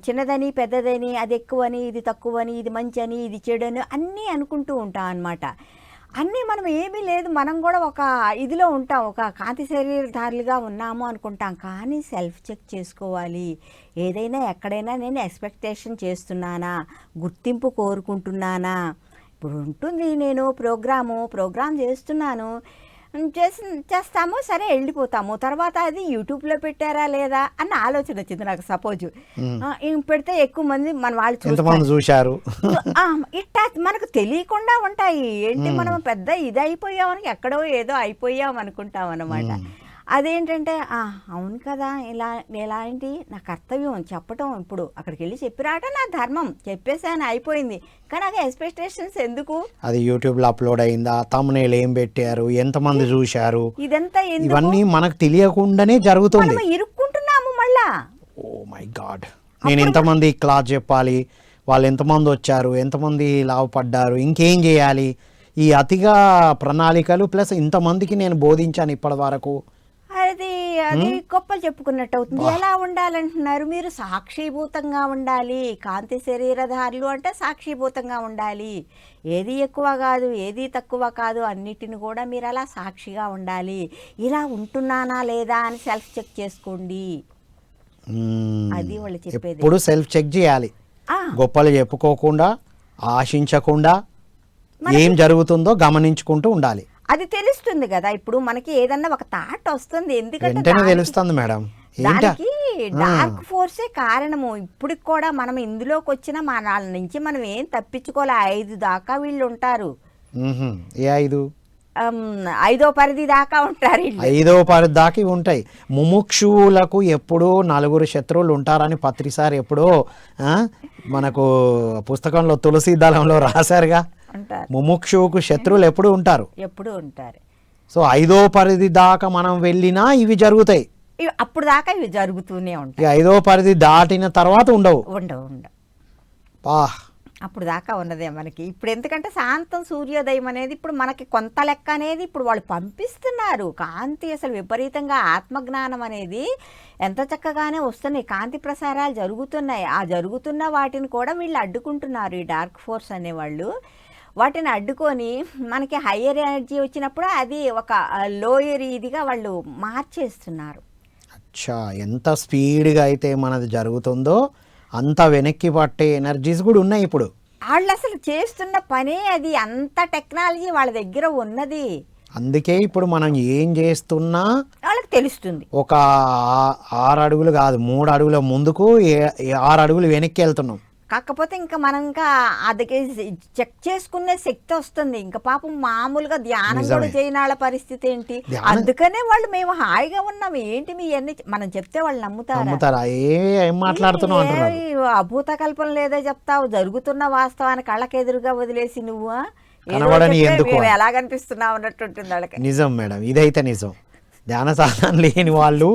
Speaker 2: చిన్నదని పెద్దదని, అది ఎక్కువని ఇది తక్కువని, ఇది మంచి అని ఇది చెడు అని అన్నీ అనుకుంటూ ఉంటాం అన్నమాట. అన్నీ మనం ఏమీ లేదు, మనం కూడా ఒక ఇదిలో ఉంటాం, ఒక కాంతి శరీరధారులుగా ఉన్నాము అనుకుంటాం. కానీ సెల్ఫ్ చెక్ చేసుకోవాలి. ఏదైనా ఎక్కడైనా నేను ఎక్స్పెక్టేషన్ చేస్తున్నానా, గుర్తింపు కోరుకుంటున్నానా. ఇప్పుడు ఉంటుంది, నేను ప్రోగ్రామ్ చేస్తున్నాను, చేస్తాము, సరే వెళ్ళిపోతాము, తర్వాత అది యూట్యూబ్లో పెట్టారా లేదా అన్న ఆలోచన వచ్చింది నాకు. సపోజ్ పెడితే ఎక్కువ మంది మన వాళ్ళు
Speaker 1: చూశారు,
Speaker 2: ఇట్టా మనకు తెలియకుండా ఉంటాయి. ఏంటి మనం పెద్ద ఇది అయిపోయామని, ఎక్కడో ఏదో అయిపోయాం అనుకుంటాం అన్నమాట. అదేంటంటే అవును కదా, ఎలాంటి నా కర్తవ్యం చెప్పటం, ఇప్పుడు అక్కడికి వెళ్ళి చెప్పి రావటం నా ధర్మం, చెప్పేసాను అయిపోయింది. కానీ నాకు ఎక్స్పెక్టేషన్స్ ఎందుకు?
Speaker 1: అది యూట్యూబ్లో అప్లోడ్ అయిందా, తమ్మునేలు ఏం పెట్టారు, ఎంతమంది చూశారు,
Speaker 2: ఇదంతా
Speaker 1: ఇవన్నీ మనకు తెలియకుండానే జరుగుతుంది.
Speaker 2: ఇరుక్కుంటున్నాము మళ్ళా.
Speaker 1: ఓ మై గాడ్, నేను ఎంతమంది క్లాస్ చెప్పాలి, వాళ్ళు ఎంతమంది వచ్చారు, ఎంతమంది లాభపడ్డారు, ఇంకేం చేయాలి, ఈ అతిగా ప్రణాళికలు ప్లస్ ఇంతమందికి నేను బోధించాను ఇప్పటి వరకు,
Speaker 2: అది గొప్పలు చెప్పుకున్నట్టు అవుతుంది. ఎలా ఉండాలంటున్నారు మీరు? సాక్షిభూతంగా ఉండాలి. కాంతి శరీరధారులు అంటే సాక్షిభూతంగా ఉండాలి. ఏది ఎక్కువ కాదు, ఏది తక్కువ కాదు, అన్నిటిని కూడా మీరు అలా సాక్షిగా ఉండాలి. ఇలా ఉంటున్నానా లేదా అని సెల్ఫ్ చెక్ చేసుకోండి. అది వాళ్ళు చెప్పేది.
Speaker 1: ఇప్పుడు సెల్ఫ్ చెక్ చేయాలి, గొప్పలు చెప్పుకోకుండా, ఆశించకుండా, ఏం జరుగుతుందో గమనించుకుంటూ ఉండాలి.
Speaker 2: అది తెలుస్తుంది కదా. ఇప్పుడు మనకి ఏదన్నా ఒక థాట్ వస్తుంది, ఎందుకంటే
Speaker 1: తెలుస్తుంది మేడం,
Speaker 2: దానికి డార్క్ ఫోర్సే కారణము. ఇప్పటికి కూడా మనం ఇందులోకి వచ్చిన మన నుంచి మనం ఏం తప్పించుకోలే. 5 దాకా వీళ్ళు ఉంటారు.
Speaker 1: ఏ 5?
Speaker 2: 5వ పరిధి దాకా ఉంటారు.
Speaker 1: 5వ పరిధి దాకా ఉంటాయి. ముముక్షువులకు ఎప్పుడూ 4 శత్రువులు ఉంటారని పత్రిసారి ఎప్పుడో మనకు పుస్తకంలో తులసి దళంలో రాశారుగా. ముముక్షువుకు శత్రువులు ఎప్పుడు ఉంటారు. సో 5వ పరిధి దాకా మనం వెళ్ళినా ఇవి జరుగుతాయి.
Speaker 2: అప్పుడు దాకా ఇవి జరుగుతూనే ఉంటాయి.
Speaker 1: 5వ పరిధి దాటిన తర్వాత ఉండవు.
Speaker 2: అప్పుడు దాకా ఉన్నదే మనకి. ఇప్పుడు ఎందుకంటే శాంతం సూర్యోదయం అనేది ఇప్పుడు మనకి కొంత లెక్క అనేది ఇప్పుడు వాళ్ళు పంపిస్తున్నారు. కాంతి అసలు విపరీతంగా ఆత్మజ్ఞానం అనేది ఎంత చక్కగానే వస్తున్నాయి. కాంతి ప్రసారాలు జరుగుతున్నాయి. ఆ జరుగుతున్న వాటిని కూడా వీళ్ళు అడ్డుకుంటున్నారు, ఈ డార్క్ ఫోర్స్ అనేవాళ్ళు. వాటిని అడ్డుకొని మనకి హయ్యర్ ఎనర్జీ వచ్చినప్పుడు అది ఒక లోయర్ ఇదిగా వాళ్ళు మార్చేస్తున్నారు.
Speaker 1: అచ్చా, ఎంత స్పీడ్గా అయితే మనది జరుగుతుందో అంత వెనక్కి పట్టే ఎనర్జీస్ కూడా ఉన్నాయి ఇప్పుడు.
Speaker 2: వాళ్ళు అసలు చేస్తున్న పనే అది, అంత టెక్నాలజీ వాళ్ళ దగ్గర ఉన్నది.
Speaker 1: అందుకే ఇప్పుడు మనం ఏం చేస్తున్నా
Speaker 2: వాళ్ళకి తెలుస్తుంది.
Speaker 1: ఒక 6 అడుగులు కాదు, 3 అడుగుల ముందుకు 6 అడుగులు వెనక్కి వెళ్తున్నాం.
Speaker 2: కాకపోతే ఇంకా మనం ఇంకా అది చెక్ చేసుకునే శక్తి వస్తుంది. ఇంకా పాపం మామూలుగా ధ్యానం కూడా చేయనాళ్ళ పరిస్థితి ఏంటి? అందుకనే వాళ్ళు మేము హాయిగా ఉన్నాం, ఏంటి మీ అన్ని మనం చెప్తే వాళ్ళు నమ్ముతారా?
Speaker 1: ఏం మాట్లాడుతున్నావు?
Speaker 2: అభూత కల్పన లేదో చెప్తావు, జరుగుతున్న వాస్తవాన్ని కళ్ళకెదురుగా వదిలేసి నువ్వు ఎలా కనిపిస్తున్నావు అన్నట్టు ఉంటుంది వాళ్ళకి.
Speaker 1: నిజం మేడం, ఇదైతే నిజం. ధ్యాన సాధన లేని వాళ్ళు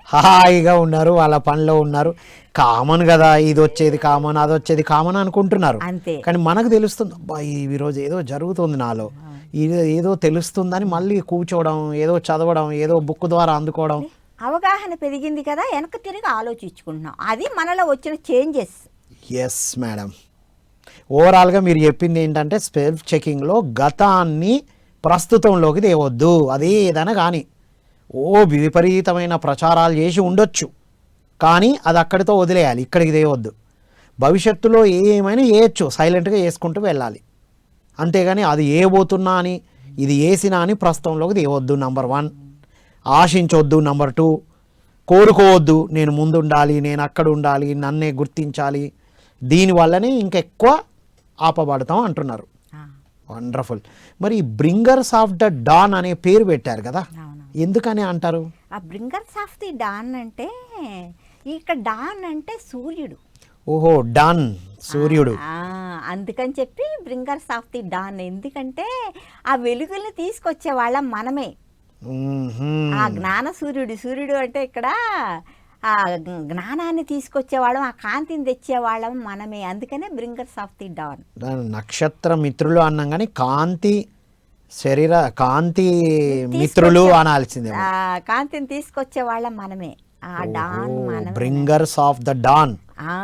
Speaker 1: హాయిగా ఉన్నారు, వాళ్ళ పనిలో ఉన్నారు. కామన్ కదా, ఇది వచ్చేది కామన్, అది వచ్చేది కామన్ అనుకుంటున్నారు. కానీ మనకు తెలుస్తుంది, అబ్బా ఈరోజు ఏదో జరుగుతుంది నాలో, ఏదో తెలుస్తుందని మళ్ళీ కూర్చోవడం, ఏదో చదవడం, ఏదో బుక్ ద్వారా అందుకోవడం.
Speaker 2: అవగాహన పెరిగింది కదా, వెనక తిరిగి ఆలోచించుకుంటున్నాం. అది మనలో వచ్చిన చేంజెస్.
Speaker 1: ఎస్ మేడం, ఓవరాల్గా మీరు చెప్పింది ఏంటంటే సెల్ఫ్ చెకింగ్లో గతాన్ని ప్రస్తుతంలోకి తేవద్దు. అదే ఏదైనా కానీ విపరీతమైన ప్రచారాలు చేసి ఉండొచ్చు, కానీ అది అక్కడితో వదిలేయాలి, ఇక్కడికి తేవద్దు. భవిష్యత్తులో ఏమైనా చేయొచ్చు, సైలెంట్గా చేసుకుంటూ వెళ్ళాలి. అంతేగాని అది ఏబోతున్నా అని, ఇది వేసినా అని ప్రస్తుతంలోకి తేవద్దు. నంబర్ 1 ఆశించవద్దు. నంబర్ 2 కోరుకోవద్దు, నేను ముందు ఉండాలి, నేను అక్కడ ఉండాలి, నన్నే గుర్తించాలి. దీనివల్లనే ఇంకెక్కువ ఆపబడతాం అంటున్నారు. వండర్ఫుల్. మరి బ్రింగర్స్ ఆఫ్ ద డాన్ అనే పేరు పెట్టారు కదా, ఎందుకని అంటారు?
Speaker 2: ఆ బ్రింగర్స్ ఆఫ్ ది డాన్ అంటే ఇక్కడ డాన్ అంటే సూర్యుడు.
Speaker 1: ఓహో, డాన్ సూర్యుడు.
Speaker 2: అందుకని చెప్పి బ్రింగర్స్ ఆఫ్ ది డాన్. ఎందుకంటే ఆ వెలుగుల్ని తీసుకొచ్చే వాళ్ళం మనమే. ఆ జ్ఞాన సూర్యుడు అంటే ఇక్కడ ఆ జ్ఞానాన్ని తీసుకొచ్చేవాళ్ళం, ఆ కాంతిని తెచ్చేవాళ్ళం మనమే. అందుకనే బ్రింగర్స్ ఆఫ్ ది డాన్.
Speaker 1: నక్షత్ర మిత్రులు అన్నాం కానీ కాంతి మిత్రులు అనాల్సిందే.
Speaker 2: ఆ కాంతిని తీసుకొచ్చే వాళ్ళం మనమే. ఆ డాన్ మనమే.
Speaker 1: Bringers of the don.
Speaker 2: ఆ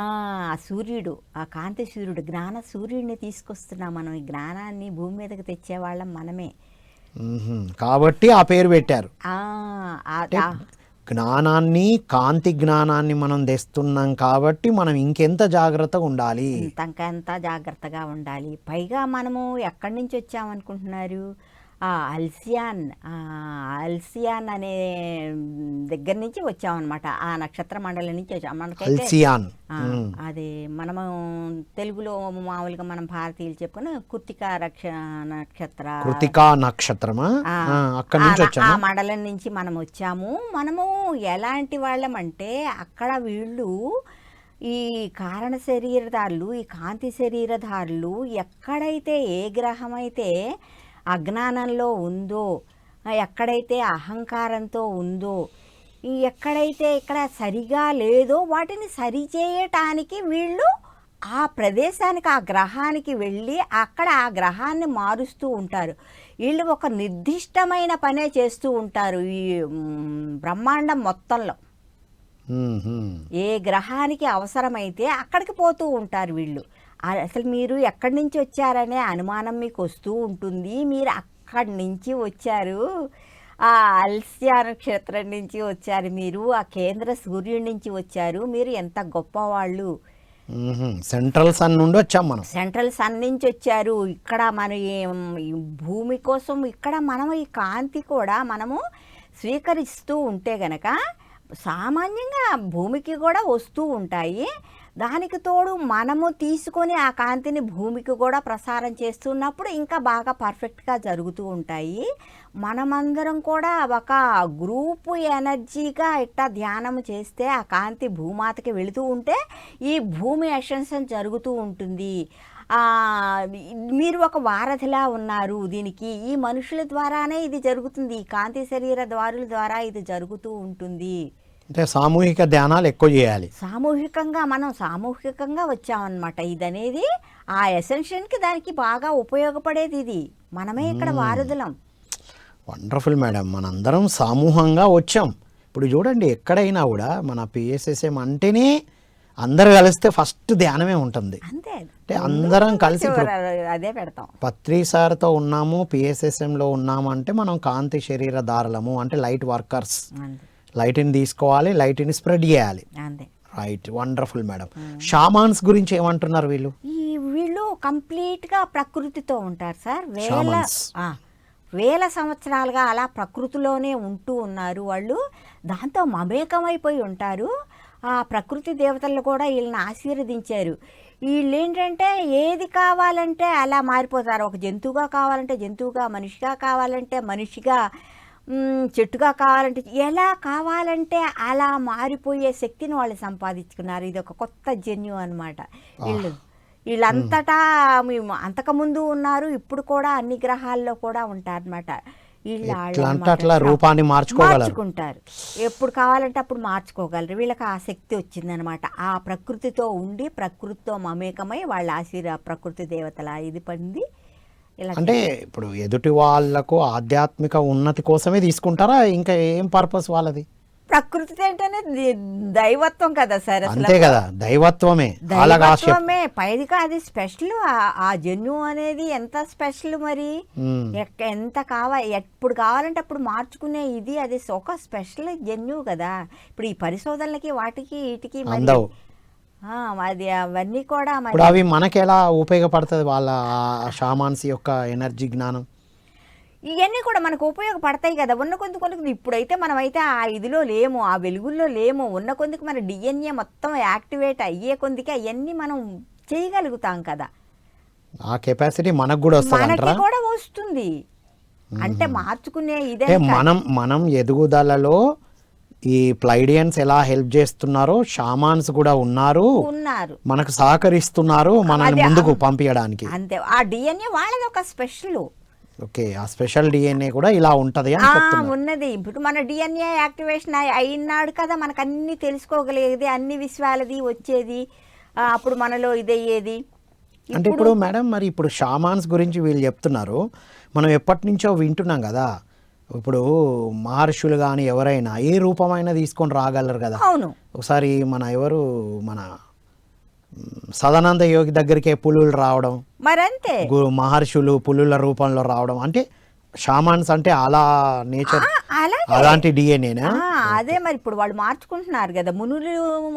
Speaker 2: సూర్యుడు, ఆ కాంతి సూర్యుడు, జ్ఞాన సూర్యుడిని తీసుకొస్తున్నాం మనం. ఈ జ్ఞానాన్ని భూమి మీదకి తెచ్చేవాళ్ళం మనమే.
Speaker 1: కాబట్టి ఆ పేరు పెట్టారు.
Speaker 2: ఆ
Speaker 1: జ్ఞానాన్ని, కాంతి జ్ఞానాన్ని మనం తెస్తున్నాం కాబట్టి మనం ఇంకెంత జాగ్రత్తగా ఉండాలి,
Speaker 2: ఇంకంత జాగ్రత్తగా ఉండాలి. పైగా మనము ఎక్కడి నుంచి వచ్చామనుకుంటున్నారు? అల్సియాన్ అనే దగ్గర నుంచి వచ్చామన్నమాట. ఆ నక్షత్ర మండలం నుంచి వచ్చాం. మనకైతే అది మనము తెలుగులో మామూలుగా మనం భారతీయులు చెప్పుకుని కృతికా నక్షత్రమా, అక్కడి నుంచి వచ్చాము. ఆ మండలం నుంచి మనం వచ్చాము. మనము ఎలాంటి వాళ్ళం అంటే, అక్కడ వీళ్ళు ఈ కారణ శరీరధారులు, ఈ కాంతి శరీరధారులు ఎక్కడైతే, ఏ గ్రహం అయితే అజ్ఞానంలో ఉందో, ఎక్కడైతే అహంకారంతో ఉందో, ఎక్కడైతే ఇక్కడ సరిగా లేదో వాటిని సరిచేయటానికి వీళ్ళు ఆ ప్రదేశానికి, ఆ గ్రహానికి వెళ్ళి అక్కడ ఆ గ్రహాన్ని మారుస్తూ ఉంటారు. వీళ్ళు ఒక నిర్దిష్టమైన పనే చేస్తూ ఉంటారు ఈ బ్రహ్మాండం మొత్తంలో. ఏ గ్రహానికి అవసరమైతే అక్కడికి పోతూ ఉంటారు వీళ్ళు. అసలు మీరు ఎక్కడి నుంచి వచ్చారనే అనుమానం మీకు వస్తూ ఉంటుంది. మీరు అక్కడి నుంచి వచ్చారు, ఆ అల్సియా నక్షత్రం నుంచి వచ్చారు, మీరు ఆ కేంద్ర సూర్యుడి నుంచి వచ్చారు, మీరు ఎంత గొప్పవాళ్ళు.
Speaker 1: సెంట్రల్ సన్ నుండి వచ్చాం మనం.
Speaker 2: సెంట్రల్ సన్ నుంచి వచ్చారు. ఇక్కడ మన ఈ భూమి కోసం ఇక్కడ మనం ఈ కాంతి కూడా మనము స్వీకరిస్తూ ఉంటే గనక సామాన్యంగా భూమికి కూడా వస్తూ ఉంటాయి. దానికి తోడు మనము తీసుకొని ఆ కాంతిని భూమికి కూడా ప్రసారం చేస్తున్నప్పుడు ఇంకా బాగా పర్ఫెక్ట్గా జరుగుతూ ఉంటాయి. మనమందరం కూడా ఒక గ్రూపు ఎనర్జీగా ఇట్టా ధ్యానం చేస్తే ఆ కాంతి భూమాతకి వెళుతూ ఉంటే ఈ భూమి అసెన్షన్ జరుగుతూ ఉంటుంది. మీరు ఒక వారధిలా ఉన్నారు దీనికి. ఈ మనుషుల ద్వారానే ఇది జరుగుతుంది, ఈ కాంతి శరీర ద్వారుల ద్వారా ఇది జరుగుతూ ఉంటుంది.
Speaker 1: అంటే సామూహిక ధ్యానాలు ఎక్కువ చేయాలి.
Speaker 2: మనం సామూహికంగా వచ్చామన్నమాట. ఇది అనేది ఆ ఎసెన్షన్కి దానికి బాగా ఉపయోగపడేది. ఇది మనమే ఇక్కడ వారధులం.
Speaker 1: Wonderful madam. మనందరం సమూహంగా వచ్చాం. ఇప్పుడు చూడండి, ఎక్కడైనా కూడా మన పిఎస్ఎస్ఎం అంటేనే అందరు కలిస్తే ఫస్ట్ ధ్యానమే ఉంటుంది.
Speaker 2: అంతే,
Speaker 1: అంటే అందరం కలిసి
Speaker 2: అదే పెడతాం.
Speaker 1: పత్రి సార్తో ఉన్నాము, పిఎస్ఎస్ఎంలో ఉన్నాము అంటే మనం కాంతి శరీర దారులము, అంటే లైట్ వర్కర్స్. లైట్ని తీసుకోవాలి, లైట్ని స్ప్రెడ్ చేయాలి.
Speaker 2: అంతే.
Speaker 1: Right, wonderful madam. షామాన్స్ గురించి ఏమంటున్నారు వీళ్ళు?
Speaker 2: వీళ్ళు కంప్లీట్గా ప్రకృతితో ఉంటారు సార్. వేల సంవత్సరాలుగా అలా ప్రకృతిలోనే ఉంటూ ఉన్నారు వాళ్ళు. దాంతో మమేకమైపోయి ఉంటారు. ఆ ప్రకృతి దేవతలు కూడా వీళ్ళని ఆశీర్వదించారు. వీళ్ళు ఏంటంటే ఏది కావాలంటే అలా మారిపోతారు. ఒక జంతువుగా కావాలంటే జంతువుగా, మనిషిగా కావాలంటే మనిషిగా, చెట్టుగా కావాలంటే ఎలా కావాలంటే అలా మారిపోయే శక్తిని వాళ్ళు సంపాదించుకున్నారు. ఇది ఒక కొత్త జన్యు అన్నమాట. వీళ్ళంతటా అంతకుముందు ఉన్నారు, ఇప్పుడు కూడా అన్ని గ్రహాల్లో కూడా ఉంటారన్నమాట.
Speaker 1: అట్లా రూపాన్ని
Speaker 2: మార్చుకుంటారు. ఎప్పుడు కావాలంటే అప్పుడు మార్చుకోగలరు. వీళ్ళకి ఆ శక్తి వచ్చిందనమాట. ఆ ప్రకృతితో ఉండి ప్రకృతితో మమేకమై వాళ్ళ ప్రకృతి దేవతల ఇది పంది.
Speaker 1: అంటే ఇప్పుడు ఎదుటి వాళ్ళకు ఆధ్యాత్మిక ఉన్నతి కోసమే తీసుకుంటారా, ఇంకా ఏం పర్పస్ వాళ్ళది?
Speaker 2: ప్రకృతి అంటేనే దైవత్వం కదా సార్.
Speaker 1: అంతే కదా, దైవత్వమే.
Speaker 2: పైదిగా అది స్పెషల్. ఆ జన్యు అనేది ఎంత స్పెషల్ మరి. ఎంత ఎప్పుడు కావాలంటే అప్పుడు మార్చుకునే ఇది, అది ఒక స్పెషల్ జన్యు కదా. ఇప్పుడు ఈ పరిశోధనలకి వాటికి వీటికి అది అవన్నీ కూడా
Speaker 1: ఇప్పుడు అవి మనకి ఎలా ఉపయోగపడుతుంది? వాళ్ళ షామాన్స్ యొక్క ఎనర్జీ జ్ఞానం
Speaker 2: ఇవన్నీ కూడా మనకు ఉపయోగపడతాయి కదా. ఉన్న కొందుకు ఇప్పుడైతే మనమైతే ఆ ఇదిలో లేము, ఆ వెలుగుల్లో లేము. ఉన్న కొందుకు మన డిఎన్ఏ మొత్తం యాక్టివేట్ అయ్యే కొందుకి అవన్నీ మనం చేయగలుగుతాం కదా.
Speaker 1: ఆ కెపాసిటీ మనకు కూడా
Speaker 2: వస్తుంది. అంటే మార్చుకునే ఇదే
Speaker 1: మనం ఎదుగుదలలో ఈ ప్లైడియన్స్ ఎలా హెల్ప్ చేస్తున్నారో షామాన్స్ కూడా ఉన్నారు, మనకు సహకరిస్తున్నారు మనల్ని ముందుకు పంపించడానికి.
Speaker 2: అంతే. ఆ డిఎన్ఏ వాళ్ళది ఒక స్పెషల్.
Speaker 1: ఓకే, ఆ స్పెషల్ డిఎన్ఏ కూడా ఇలా ఉంటది అని చెప్తున్నారు.
Speaker 2: ఉన్నది. ఇప్పుడు మన డిఎన్ఏ యాక్టివేషన్ అయినాడు కదా, మనకు అన్ని తెలుసుకోగలిగేది, అన్ని విశ్వాలది వచ్చేది, అప్పుడు మనలో ఇదయ్యేది.
Speaker 1: అంటే ఇప్పుడు మేడం, మరి ఇప్పుడు షామాన్స్ గురించి వీళ్ళు చెప్తున్నారు, మనం ఎప్పటి నుంచో వింటున్నాం కదా, ఇప్పుడు మహర్షులు కానీ ఎవరైనా ఏ రూపమైనా తీసుకొని రాగలరు కదా.
Speaker 2: అవును.
Speaker 1: ఒకసారి మన సదానంద యోగి దగ్గరికే పులులు రావడం,
Speaker 2: మరంతే
Speaker 1: మహర్షులు పులుల రూపంలో రావడం, అంటే షామాన్స్ అంటే అలా నేచర్,
Speaker 2: అలాగే.
Speaker 1: అలాంటి డిఎన్ఏనా?
Speaker 2: అదే మరి ఇప్పుడు వాళ్ళు మార్చుకుంటున్నారు కదా,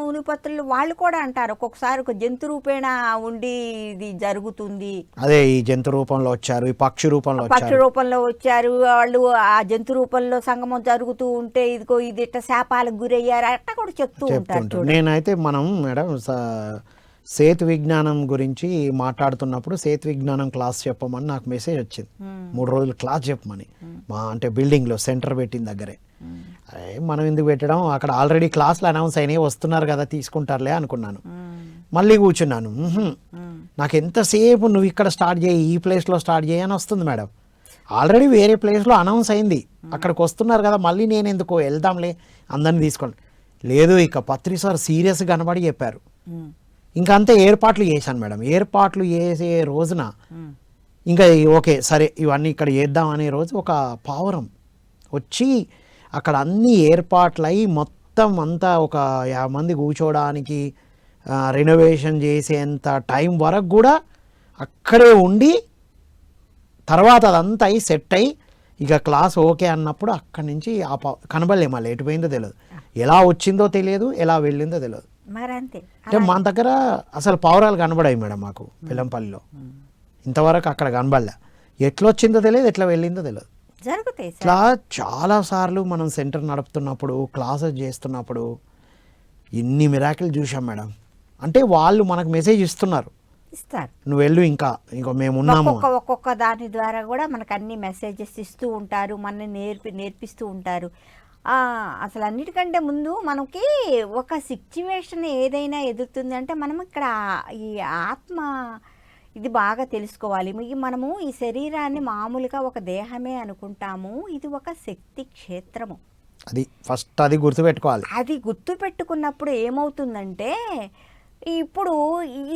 Speaker 2: మునిపత్రులు వాళ్ళు కూడా అంటారు ఒక్కొక్కసారి ఒక జంతు రూపేణ ఉండి ఇది జరుగుతుంది.
Speaker 1: అదే ఈ జంతు రూపంలో వచ్చారు, ఈ పక్షి రూపంలో
Speaker 2: పక్షి రూపంలో వచ్చారు వాళ్ళు, ఆ జంతు రూపంలో సంగమం జరుగుతూ ఉంటే ఇదిగో ఇది ఇట్ట శాపాలకు గురయ్యారు అట్లా కూడా చెప్తూ ఉంటారు.
Speaker 1: నేనైతే మనం మేడం సేతు విజ్ఞానం గురించి మాట్లాడుతున్నప్పుడు సేతు విజ్ఞానం క్లాస్ చెప్పమని నాకు మెసేజ్ వచ్చింది, 3 రోజులు క్లాస్ చెప్పమని. మా అంటే బిల్డింగ్లో సెంటర్ పెట్టిన దగ్గరే. మనం ఎందుకు పెట్టడం, అక్కడ ఆల్రెడీ క్లాసులు అనౌన్స్ అయినాయి, వస్తున్నారు కదా తీసుకుంటారులే అనుకున్నాను. మళ్ళీ కూర్చున్నాను, నాకు ఎంతసేపు నువ్వు ఇక్కడ స్టార్ట్ చేయి, ఈ ప్లేస్లో స్టార్ట్ చేయి అని వస్తుంది మేడం. ఆల్రెడీ వేరే ప్లేస్లో అనౌన్స్ అయింది, అక్కడికి వస్తున్నారు కదా, మళ్ళీ నేను ఎందుకో వెళ్దాంలే అందరిని తీసుకోండి. లేదు, ఇక పత్రి సార్ సీరియస్గా కనబడి చెప్పారు. ఇంకా అంతే ఏర్పాట్లు చేశాను మేడం. ఏర్పాట్లు చేసే రోజున ఇంకా ఓకే సరే ఇవన్నీ ఇక్కడ చేద్దాం అనే రోజు ఒక పావురం వచ్చి అక్కడ అన్ని ఏర్పాట్లయి మొత్తం అంతా ఒక 50 మంది కూర్చోడానికి రెనోవేషన్ చేసేంత టైం వరకు కూడా అక్కడే ఉండి, తర్వాత అదంతా అయి సెట్ అయ్యి ఇక క్లాస్ ఓకే అన్నప్పుడు అక్కడి నుంచి కనబడలే, మళ్ళీ ఎటు పోయిందో తెలియదు, ఎలా వచ్చిందో తెలియదు, ఎలా వెళ్ళిందో తెలియదు.
Speaker 2: మరంతే.
Speaker 1: అంటే మా దగ్గర అసలు పావురాలు కనబడాయి మేడం మాకు పిల్లంపల్లిలో, ఇంతవరకు అక్కడ కనబడలే, ఎట్లా వచ్చిందో తెలియదు, ఎట్లా వెళ్ళిందో తెలియదు.
Speaker 2: జరుగుతాయి
Speaker 1: ఇట్లా చాలాసార్లు మనం సెంటర్ నడుపుతున్నప్పుడు క్లాసెస్ చేస్తున్నప్పుడు ఇన్ని మిరాకిల్ చూసాం మేడం. అంటే వాళ్ళు మనకు మెసేజ్ ఇస్తున్నారు,
Speaker 2: ఇస్తారు,
Speaker 1: నువ్వు వెళ్ళు, ఇంకో మేము ఉన్నాము.
Speaker 2: ఒక్కొక్క దాని ద్వారా కూడా మనకు అన్ని మెసేజెస్ ఇస్తూ ఉంటారు, మనని నేర్పిస్తూ ఉంటారు. అసలు అన్నిటికంటే ముందు మనకి ఒక సిచ్యువేషన్ ఏదైనా ఎదురుతుంది అంటే మనం ఇక్కడ ఈ ఆత్మ ఇది బాగా తెలుసుకోవాలి. మనము ఈ శరీరాన్ని మామూలుగా ఒక దేహమే అనుకుంటాము, ఇది ఒక శక్తి క్షేత్రము.
Speaker 1: అది ఫస్ట్ అది గుర్తుపెట్టుకోవాలి.
Speaker 2: అది గుర్తుపెట్టుకున్నప్పుడు ఏమవుతుందంటే ఇప్పుడు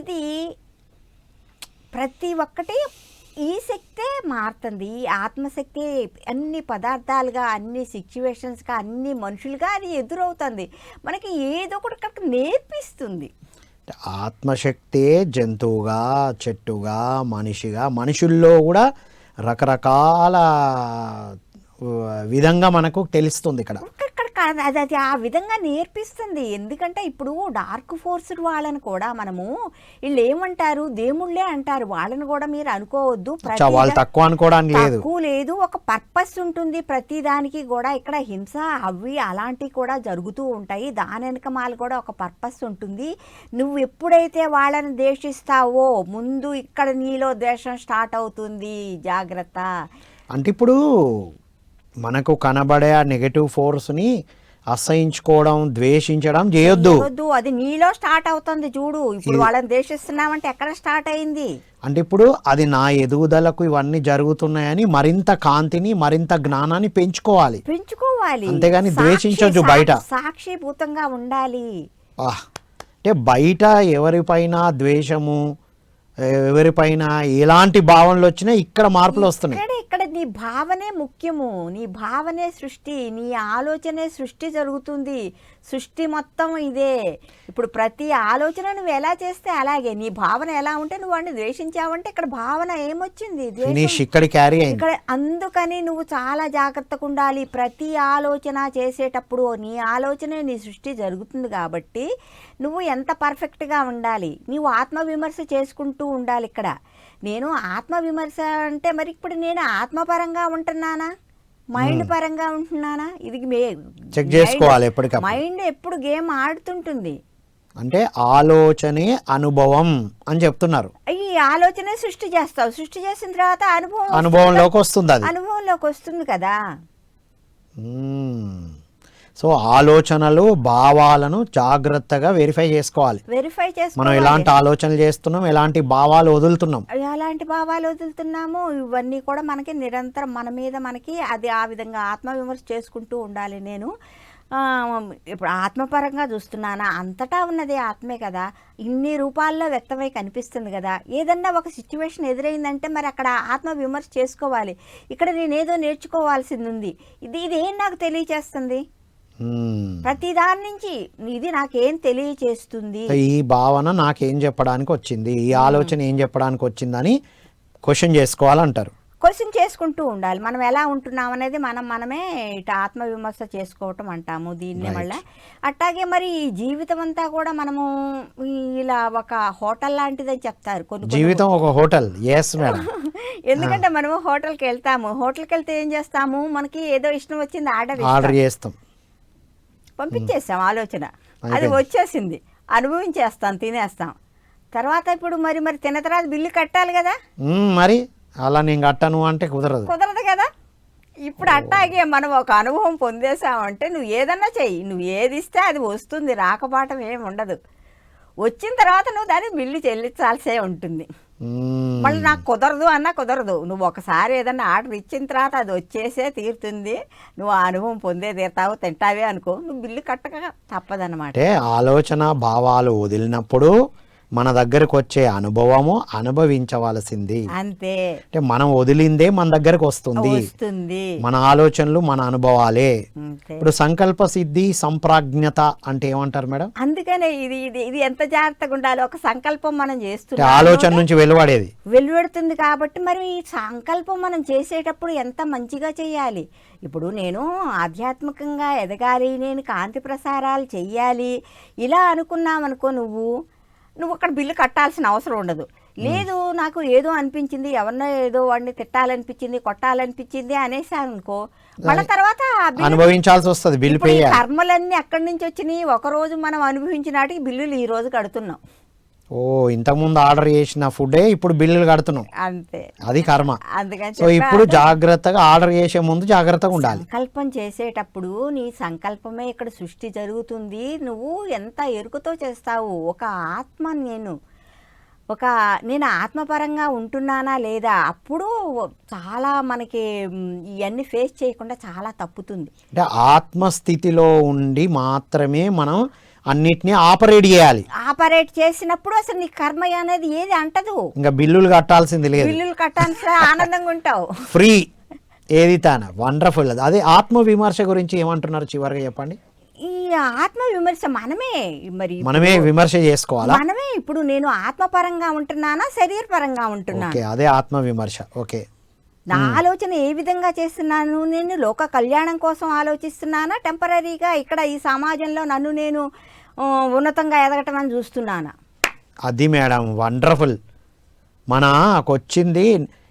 Speaker 2: ఇది ప్రతి ఒక్కటి ఈ శక్తే మారుతుంది, ఈ ఆత్మశక్తి అన్ని పదార్థాలుగా, అన్ని సిచ్యువేషన్స్గా, అన్ని మనుషులుగా అది ఎదురవుతుంది, మనకి ఏదో ఒకటి నేర్పిస్తుంది.
Speaker 1: ఆత్మశక్తే జంతువుగా, చెట్టుగా, మనిషిగా, మనుషుల్లో కూడా రకరకాల విధంగా మనకు తెలుస్తుంది ఇక్కడ.
Speaker 2: అది ఆ విధంగా నేర్పిస్తుంది. ఎందుకంటే ఇప్పుడు డార్క్ ఫోర్స్ వాళ్ళని కూడా మనము వీళ్ళు ఏమంటారు, దేవుళ్ళే అంటారు, వాళ్ళని కూడా మీరు అనుకోవద్దు,
Speaker 1: వాళ్ళు తక్కువ అనుకోవడానికి లేదు,
Speaker 2: తక్కువ లేదు, ఒక పర్పస్ ఉంటుంది ప్రతి దానికి కూడా. ఇక్కడ హింస అవి అలాంటివి కూడా జరుగుతూ ఉంటాయి, దాని వెనకమాల కూడా ఒక పర్పస్ ఉంటుంది. నువ్వు ఎప్పుడైతే వాళ్ళని ద్వేషిస్తావో ముందు ఇక్కడ నీలో ద్వేషం స్టార్ట్ అవుతుంది, జాగ్రత్త.
Speaker 1: అంటే ఇప్పుడు మనకు కనబడే ఆ నెగటివ్ ఫోర్స్ని అసహించుకోవడం, ద్వేషించడం చేయొద్దు,
Speaker 2: అది నీలో స్టార్ట్ అవుతుంది చూడు. ఇప్పుడు వాళ్ళని ద్వేషిస్తున్నామంటే ఎక్కడ స్టార్ట్ అయింది
Speaker 1: అంటే ఇప్పుడు అది నా ఎదుగుదలకు ఇవన్నీ జరుగుతున్నాయని మరింత కాంతిని, మరింత జ్ఞానాన్ని పెంచుకోవాలి, అంతేగాని ద్వేషించొద్దు. బయట
Speaker 2: సాక్షిభూతంగా ఉండాలి.
Speaker 1: అంటే బయట ఎవరిపైన ద్వేషము, ఎవరిపైన ఎలాంటి భావనలు వచ్చినా ఇక్కడ మార్పులు వస్తున్నాయి.
Speaker 2: ఇక్కడ నీ భావనే ముఖ్యము, నీ భావనే సృష్టి, నీ ఆలోచనే సృష్టి జరుగుతుంది, సృష్టి మొత్తం ఇదే. ఇప్పుడు ప్రతి ఆలోచన నువ్వు ఎలా చేస్తే అలాగే, నీ భావన ఎలా ఉంటే నువ్వు వాడిని ద్వేషించావంటే ఇక్కడ భావన ఏమొచ్చింది, ఇక్కడ. అందుకని నువ్వు చాలా జాగ్రత్తగా ఉండాలి. ప్రతి ఆలోచన చేసేటప్పుడు నీ ఆలోచనే నీ సృష్టి జరుగుతుంది కాబట్టి నువ్వు ఎంత పర్ఫెక్ట్గా ఉండాలి, నువ్వు ఆత్మవిమర్శ చేసుకుంటూ ఉండాలి. ఇక్కడ నేను ఆత్మవిమర్శ అంటే మరి ఇప్పుడు నేను ఆత్మపరంగా ఉంటున్నానా, మైండ్ పరంగా ఉంటున్నానా, ఇది
Speaker 1: చెక్ చేసుకోవాలి ఎప్పటికప్పుడు.
Speaker 2: మైండ్ ఎప్పుడు గేమ్ ఆడుతుంటుంది,
Speaker 1: అంటే ఆలోచనే అనుభవం అని చెప్తున్నారు.
Speaker 2: ఈ ఆలోచనే సృష్టి చేస్తావు, సృష్టి చేసిన తర్వాత
Speaker 1: అనుభవంలోకి వస్తుంది, అది
Speaker 2: అనుభవంలోకి వస్తుంది కదా.
Speaker 1: సో ఆలోచనలు భావాలను జాగ్రత్తగా వెరిఫై చేసుకోవాలి.
Speaker 2: వెరిఫై
Speaker 1: మనం
Speaker 2: చేసుకోవాలి.
Speaker 1: ఎలాంటి ఆలోచనలు చేస్తున్నాం, ఎలాంటి భావాలు వదులుతున్నాం.
Speaker 2: ఎలాంటి భావాలు వదులుతున్నాము ఇవన్నీ కూడా మనకి నిరంతరం మన మీద మనకి అది ఆ విధంగా ఆత్మవిమర్శ చేసుకుంటూ ఉండాలి. నేను ఇప్పుడు ఆత్మపరంగా చూస్తున్నానా, అంతటా ఉన్నది ఆత్మే కదా, ఇన్ని రూపాల్లో వ్యక్తమై కనిపిస్తుంది కదా. ఏదన్నా ఒక సిచ్యువేషన్ ఎదురైందంటే మరి అక్కడ ఆత్మవిమర్శ చేసుకోవాలి. ఇక్కడ నేనేదో నేర్చుకోవాల్సింది ఉంది. ఇదేం నాకు తెలియచేస్తుంది, ప్రతి దాని నుంచి ఇది నాకేం తెలియచేస్తుంది,
Speaker 1: ఈ భావన నాకేం చెప్పడానికి వచ్చింది, ఈ ఆలోచన ఏం చెప్పడానికి వచ్చిందని క్వశ్చన్ చేసుకోవాలంటారు.
Speaker 2: క్వశ్చన్ చేసుకుంటూ ఉండాలి. మనం ఎలా ఉంటున్నాం అనేది మనమే ఇటు ఆత్మవిమర్శ చేసుకోవటం అంటాము దీన్ని. మళ్ళీ అట్లాగే మరి ఈ జీవితం అంతా కూడా మనము ఇలా ఒక హోటల్ లాంటిదని చెప్తారు కొన్ని.
Speaker 1: జీవితం ఒక హోటల్. Yes madam.
Speaker 2: ఎందుకంటే మనము హోటల్కి వెళ్తాము, హోటల్కి వెళ్తే ఏం చేస్తాము, మనకి ఏదో ఇష్టం వచ్చింది
Speaker 1: ఆర్డర్ చేస్తాం,
Speaker 2: పంపించేస్తాం, ఆలోచన అది వచ్చేసింది, అనుభవించేస్తాం, తినేస్తాం. తర్వాత ఇప్పుడు మరి తిన్న తర్వాత బిల్లు కట్టాలి కదా.
Speaker 1: మరి అలా నేను కట్టను అంటే కుదరదు
Speaker 2: కదా. ఇప్పుడు అట్టాగే మనం ఒక అనుభవం పొందేసామంటే నువ్వు ఏదన్నా చెయ్యి, నువ్వు ఏది ఇస్తే అది వస్తుంది, రాకపాటం ఏమి ఉండదు. వచ్చిన తర్వాత నువ్వు దానికి బిల్లు చెల్లించాల్సే ఉంటుంది. మళ్ళీ నాకు కుదరదు అన్నా కుదరదు. నువ్వు ఒకసారి ఏదన్నా ఆర్డర్ ఇచ్చిన తర్వాత అది వచ్చేసే తీరుతుంది, నువ్వు ఆ అనుభవం పొందే తీరుతావు, తింటావే అనుకో, నువ్వు బిల్లు కట్టక తప్పదన్నమాట.
Speaker 1: అంటే ఆలోచన భావాలు వదిలినప్పుడు మన దగ్గరకు వచ్చే అనుభవము అనుభవించవలసింది
Speaker 2: అంతే.
Speaker 1: అంటే మనం వదిలిందే మన దగ్గరకు వస్తుంది, మన ఆలోచనలు మన అనుభవాలే. ఇప్పుడు సంకల్ప సిద్ధి సంప్రాజ్ఞత అంటే ఏమంటారు మేడం?
Speaker 2: అందుకనే ఇది ఎంత జాగ్రత్తగా ఉండాలి. ఒక సంకల్పం మనం చేస్తున్నాం,
Speaker 1: ఆలోచన నుంచి
Speaker 2: వెలువడుతుంది కాబట్టి మరి ఈ సంకల్పం మనం చేసేటప్పుడు ఎంత మంచిగా చేయాలి. ఇప్పుడు నేను ఆధ్యాత్మికంగా ఎదగాలి, నేను కాంతి ప్రసారాలు చెయ్యాలి ఇలా అనుకున్నామనుకో, నువ్వు అక్కడ బిల్లు కట్టాల్సిన అవసరం ఉండదు. లేదు నాకు ఏదో అనిపించింది, ఎవరినో ఏదో వాడిని తిట్టాలనిపించింది, కొట్టాలనిపించింది అనేసానుకో, మళ్ళీ తర్వాత
Speaker 1: అనుభవించాల్సి వస్తుంది. బిల్లు
Speaker 2: కర్మలన్నీ అక్కడి నుంచి వచ్చినాయి. ఒకరోజు మనం అనుభవించిన నాటికి బిల్లులు ఈ రోజు కడుతున్నాం.
Speaker 1: ఇంతకుముందు ఆర్డర్ చేసిన ఫుడే ఇప్పుడు బిల్లులు కడుతున్నాం,
Speaker 2: అంతే,
Speaker 1: అది కర్మ.
Speaker 2: అందుకని
Speaker 1: సో ఇప్పుడు జాగ్రత్తగా ఆర్డర్ చేసే ముందు జాగ్రత్తగా ఉండాలి.
Speaker 2: సంకల్పం చేసేటప్పుడు నీ సంకల్పమే ఇక్కడ సృష్టి జరుగుతుంది. నువ్వు ఎంత ఎరుకతో చేస్తావు. ఒక ఆత్మ నేను ఆత్మపరంగా ఉంటున్నానా లేదా, అప్పుడు చాలా మనకి ఇవన్నీ ఫేస్ చేయకుండా చాలా తప్పుతుంది.
Speaker 1: అంటే ఆత్మస్థితిలో ఉండి మాత్రమే మనం అన్నిటినీ ఆపరేట్ చేయాలి.
Speaker 2: ఆపరేట్ చేసినప్పుడు అసలు నీ కర్మ అనేది ఏది అంటదు.
Speaker 1: ఇంకా బిల్లులు కట్టాల్సింది లేదు,
Speaker 2: బిల్లులు కట్టాల్సిన ఆనందంగా ఉంటావు,
Speaker 1: ఫ్రీ. ఏది తాన వండర్ఫుల్. అదే ఆత్మ విమర్శ గురించి ఏమంటున్నారు చివరిగా చెప్పండి.
Speaker 2: ఈ ఆత్మ విమర్శ మనమే
Speaker 1: విమర్శ చేసుకోవాలా?
Speaker 2: మనమే. ఇప్పుడు నేను ఆత్మపరంగా ఉంటున్నానా, శరీరపరంగా ఉంటున్నాను,
Speaker 1: అదే ఆత్మ విమర్శ. ఓకే,
Speaker 2: నా ఆలోచన ఏ విధంగా చేస్తున్నాను, నేను లోక కళ్యాణం కోసం ఆలోచిస్తున్నానా, టెంపరీగా ఇక్కడ ఈ సమాజంలో నన్ను నేను ఉన్నతంగా ఎదగటం అని చూస్తున్నానా?
Speaker 1: అది మేడం వండర్ఫుల్. మనకొచ్చింది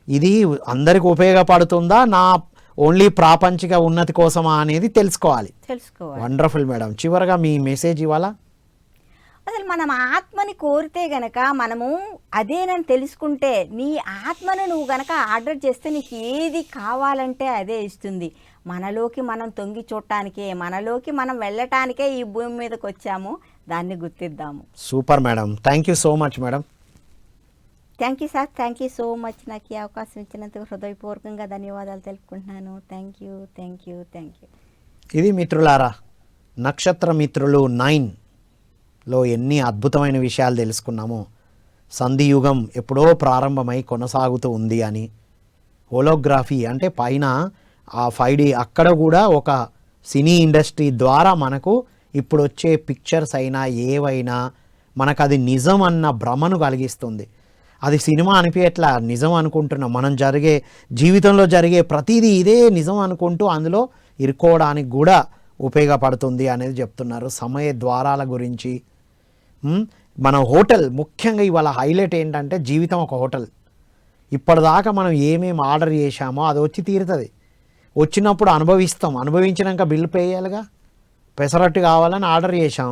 Speaker 1: ఇది అందరికి ఉపయోగపడుతుందా, నా ఓన్లీ ప్రాపంచిక ఉన్నతి కోసమా అనేది తెలుసుకోవాలి. Wonderful madam. చివరగా మీ మెసేజ్ ఇవ్వాలా?
Speaker 2: అసలు మనం ఆత్మని కోరితే గనక, మనము అదేనని తెలుసుకుంటే, నీ ఆత్మను నువ్వు గనక ఆర్డర్ చేస్తే నీకు ఏది కావాలంటే అదే ఇస్తుంది. మనలోకి మనం తొంగి చూడటానికే, మనలోకి మనం వెళ్ళటానికే ఈ భూమి మీదకి వచ్చాము, దాన్ని గుర్తిద్దాము.
Speaker 1: Super madam, thank you so much madam.
Speaker 2: Thank you sir, thank you so much. నాకు ఈ అవకాశం ఇచ్చినందుకు హృదయపూర్వకంగా ధన్యవాదాలు తెలుపుకుంటున్నాను. Thank you, thank you, thank you.
Speaker 1: ఇది మిత్రులారా, నక్షత్ర మిత్రులు 9లో ఎన్ని అద్భుతమైన విషయాలు తెలుసుకున్నామో. సంధియుగం ఎప్పుడో ప్రారంభమై కొనసాగుతూ ఉంది అని, హోలోగ్రఫీ అంటే పైన ఆ 5D అక్కడ కూడా ఒక సినీ ఇండస్ట్రీ ద్వారా మనకు ఇప్పుడు వచ్చే పిక్చర్స్ అయినా ఏవైనా మనకు అది నిజం అన్న భ్రమను కలిగిస్తుంది. అది సినిమా అనిపించట్లా, నిజం అనుకుంటున్నాం. మనం జీవితంలో జరిగే ప్రతిదీ ఇదే నిజం అనుకుంటూ అందులో ఇరుక్కోవడానికి కూడా ఉపయోగపడుతుంది అనేది చెప్తున్నారు. సమయ ద్వారాల గురించి మన హోటల్ ముఖ్యంగా ఇవాళ హైలైట్ ఏంటంటే, జీవితం ఒక హోటల్. ఇప్పటిదాకా మనం ఏమేమి ఆర్డర్ చేశామో అది వచ్చి తీరుతుంది. వచ్చినప్పుడు అనుభవిస్తాం, అనుభవించినాక బిల్లు పే చేయాలిగా. పెసరట్టు కావాలని ఆర్డర్ చేశాం,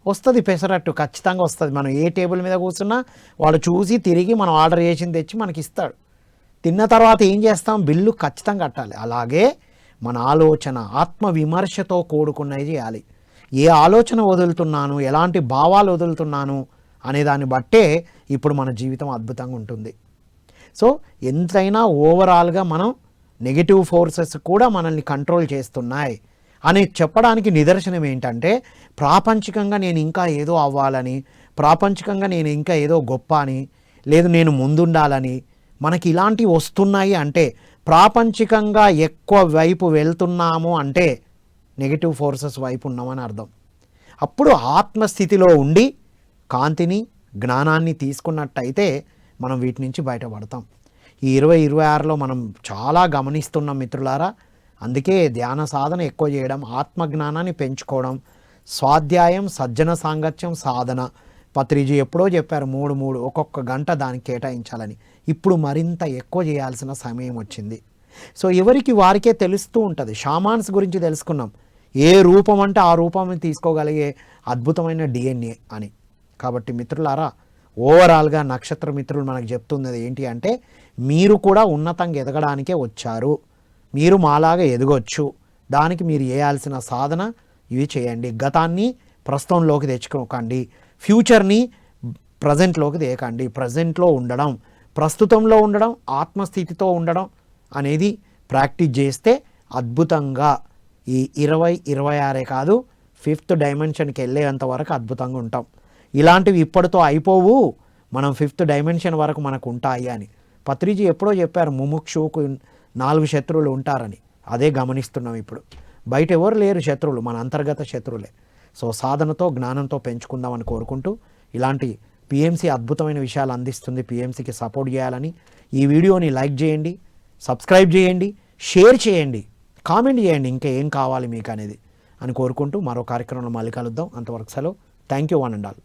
Speaker 1: వస్తుంది పెసరట్టు, ఖచ్చితంగా వస్తుంది. మనం ఏ టేబుల్ మీద కూర్చున్నా వాడు చూసి తిరిగి మనం ఆర్డర్ చేసింది తెచ్చి మనకి ఇస్తాడు. తిన్న తర్వాత ఏం చేస్తాం, బిల్లు ఖచ్చితంగా కట్టాలి. అలాగే మన ఆలోచన ఆత్మవిమర్శతో కూడుకున్నది చేయాలి. ఏ ఆలోచన వదులుతున్నాను, ఎలాంటి భావాలు వదులుతున్నాను అనే దాన్ని బట్టే ఇప్పుడు మన జీవితం అద్భుతంగా ఉంటుంది. సో ఎంతైనా ఓవరాల్గా మనం నెగిటివ్ ఫోర్సెస్ కూడా మనల్ని కంట్రోల్ చేస్తున్నాయి అని చెప్పడానికి నిదర్శనం ఏంటంటే, ప్రాపంచికంగా నేను ఇంకా ఏదో అవ్వాలని, ప్రాపంచికంగా నేను ఇంకా ఏదో గొప్ప అని, లేదు నేను ముందుండాలని మనకి ఇలాంటివి వస్తున్నాయి అంటే, ప్రాపంచికంగా ఎక్కువ వైపు వెళ్తున్నాము అంటే నెగిటివ్ ఫోర్సెస్ వైపు ఉన్నామని అర్థం. అప్పుడు ఆత్మస్థితిలో ఉండి కాంతిని జ్ఞానాన్ని తీసుకున్నట్టయితే మనం వీటి నుంచి బయటపడతాం. ఈ 2026లో మనం చాలా గమనిస్తున్నాం మిత్రులారా. అందుకే ధ్యాన సాధన ఎక్కువ చేయడం, ఆత్మజ్ఞానాన్ని పెంచుకోవడం, స్వాధ్యాయం, సజ్జన సాంగత్యం, సాధన. పత్రిజీ ఎప్పుడో చెప్పారు 3 ఒక్కొక్క గంట దానికి కేటాయించాలని. ఇప్పుడు మరింత ఎక్కువ చేయాల్సిన సమయం వచ్చింది. సో ఎవరికి వారికే తెలుస్తూ ఉంటుంది. షామాన్స్ గురించి తెలుసుకున్నాం, ఏ రూపం అంటే ఆ రూపాన్ని తీసుకోగలిగే అద్భుతమైన DNA అని. కాబట్టి మిత్రులారా, ఓవరాల్గా నక్షత్ర మిత్రులు మనకు చెప్తున్నది ఏంటి అంటే, మీరు కూడా ఉన్నతంగా ఎదగడానికే వచ్చారు, మీరు మాలాగా ఎదగొచ్చు. దానికి మీరు చేయాల్సిన సాధన ఇవి చేయండి. గతాన్ని ప్రస్తుతంలోకి తెచ్చుకోకండి, ఫ్యూచర్ని ప్రజెంట్లోకి తేకండి. ప్రజెంట్లో ఉండడం, ప్రస్తుతంలో ఉండడం, ఆత్మస్థితితో ఉండడం అనేది ప్రాక్టీస్ చేస్తే అద్భుతంగా ఈ 2026 కాదు 5th డైమెన్షన్కి వెళ్ళేంత వరకు అద్భుతంగా ఉంటాం. ఇలాంటివి ఇప్పటితో అయిపోవు, మనం 5th డైమెన్షన్ వరకు మనకు ఉంటాయి అని పత్రిజీ ఎప్పుడో చెప్పారు. ముముక్షువుకు 4 శత్రువులు ఉంటారని. అదే గమనిస్తున్నాం ఇప్పుడు. బయట ఎవరు లేరు శత్రువులు, మన అంతర్గత శత్రువులే. సో సాధనతో జ్ఞానంతో పెంచుకుందామని కోరుకుంటూ, ఇలాంటి పిఎంసి అద్భుతమైన విషయాలు అందిస్తుంది. పిఎంసికి సపోర్ట్ చేయాలని ఈ వీడియోని లైక్ చేయండి, సబ్స్క్రైబ్ చేయండి, షేర్ చేయండి, కామెంట్ చేయండి ఇంకా ఏం కావాలి మీకు అనేది అని కోరుకుంటూ మరో కార్యక్రమంలో మళ్ళీ కలుద్దాం. అంతవరకు సెలవు. Thank you one and all.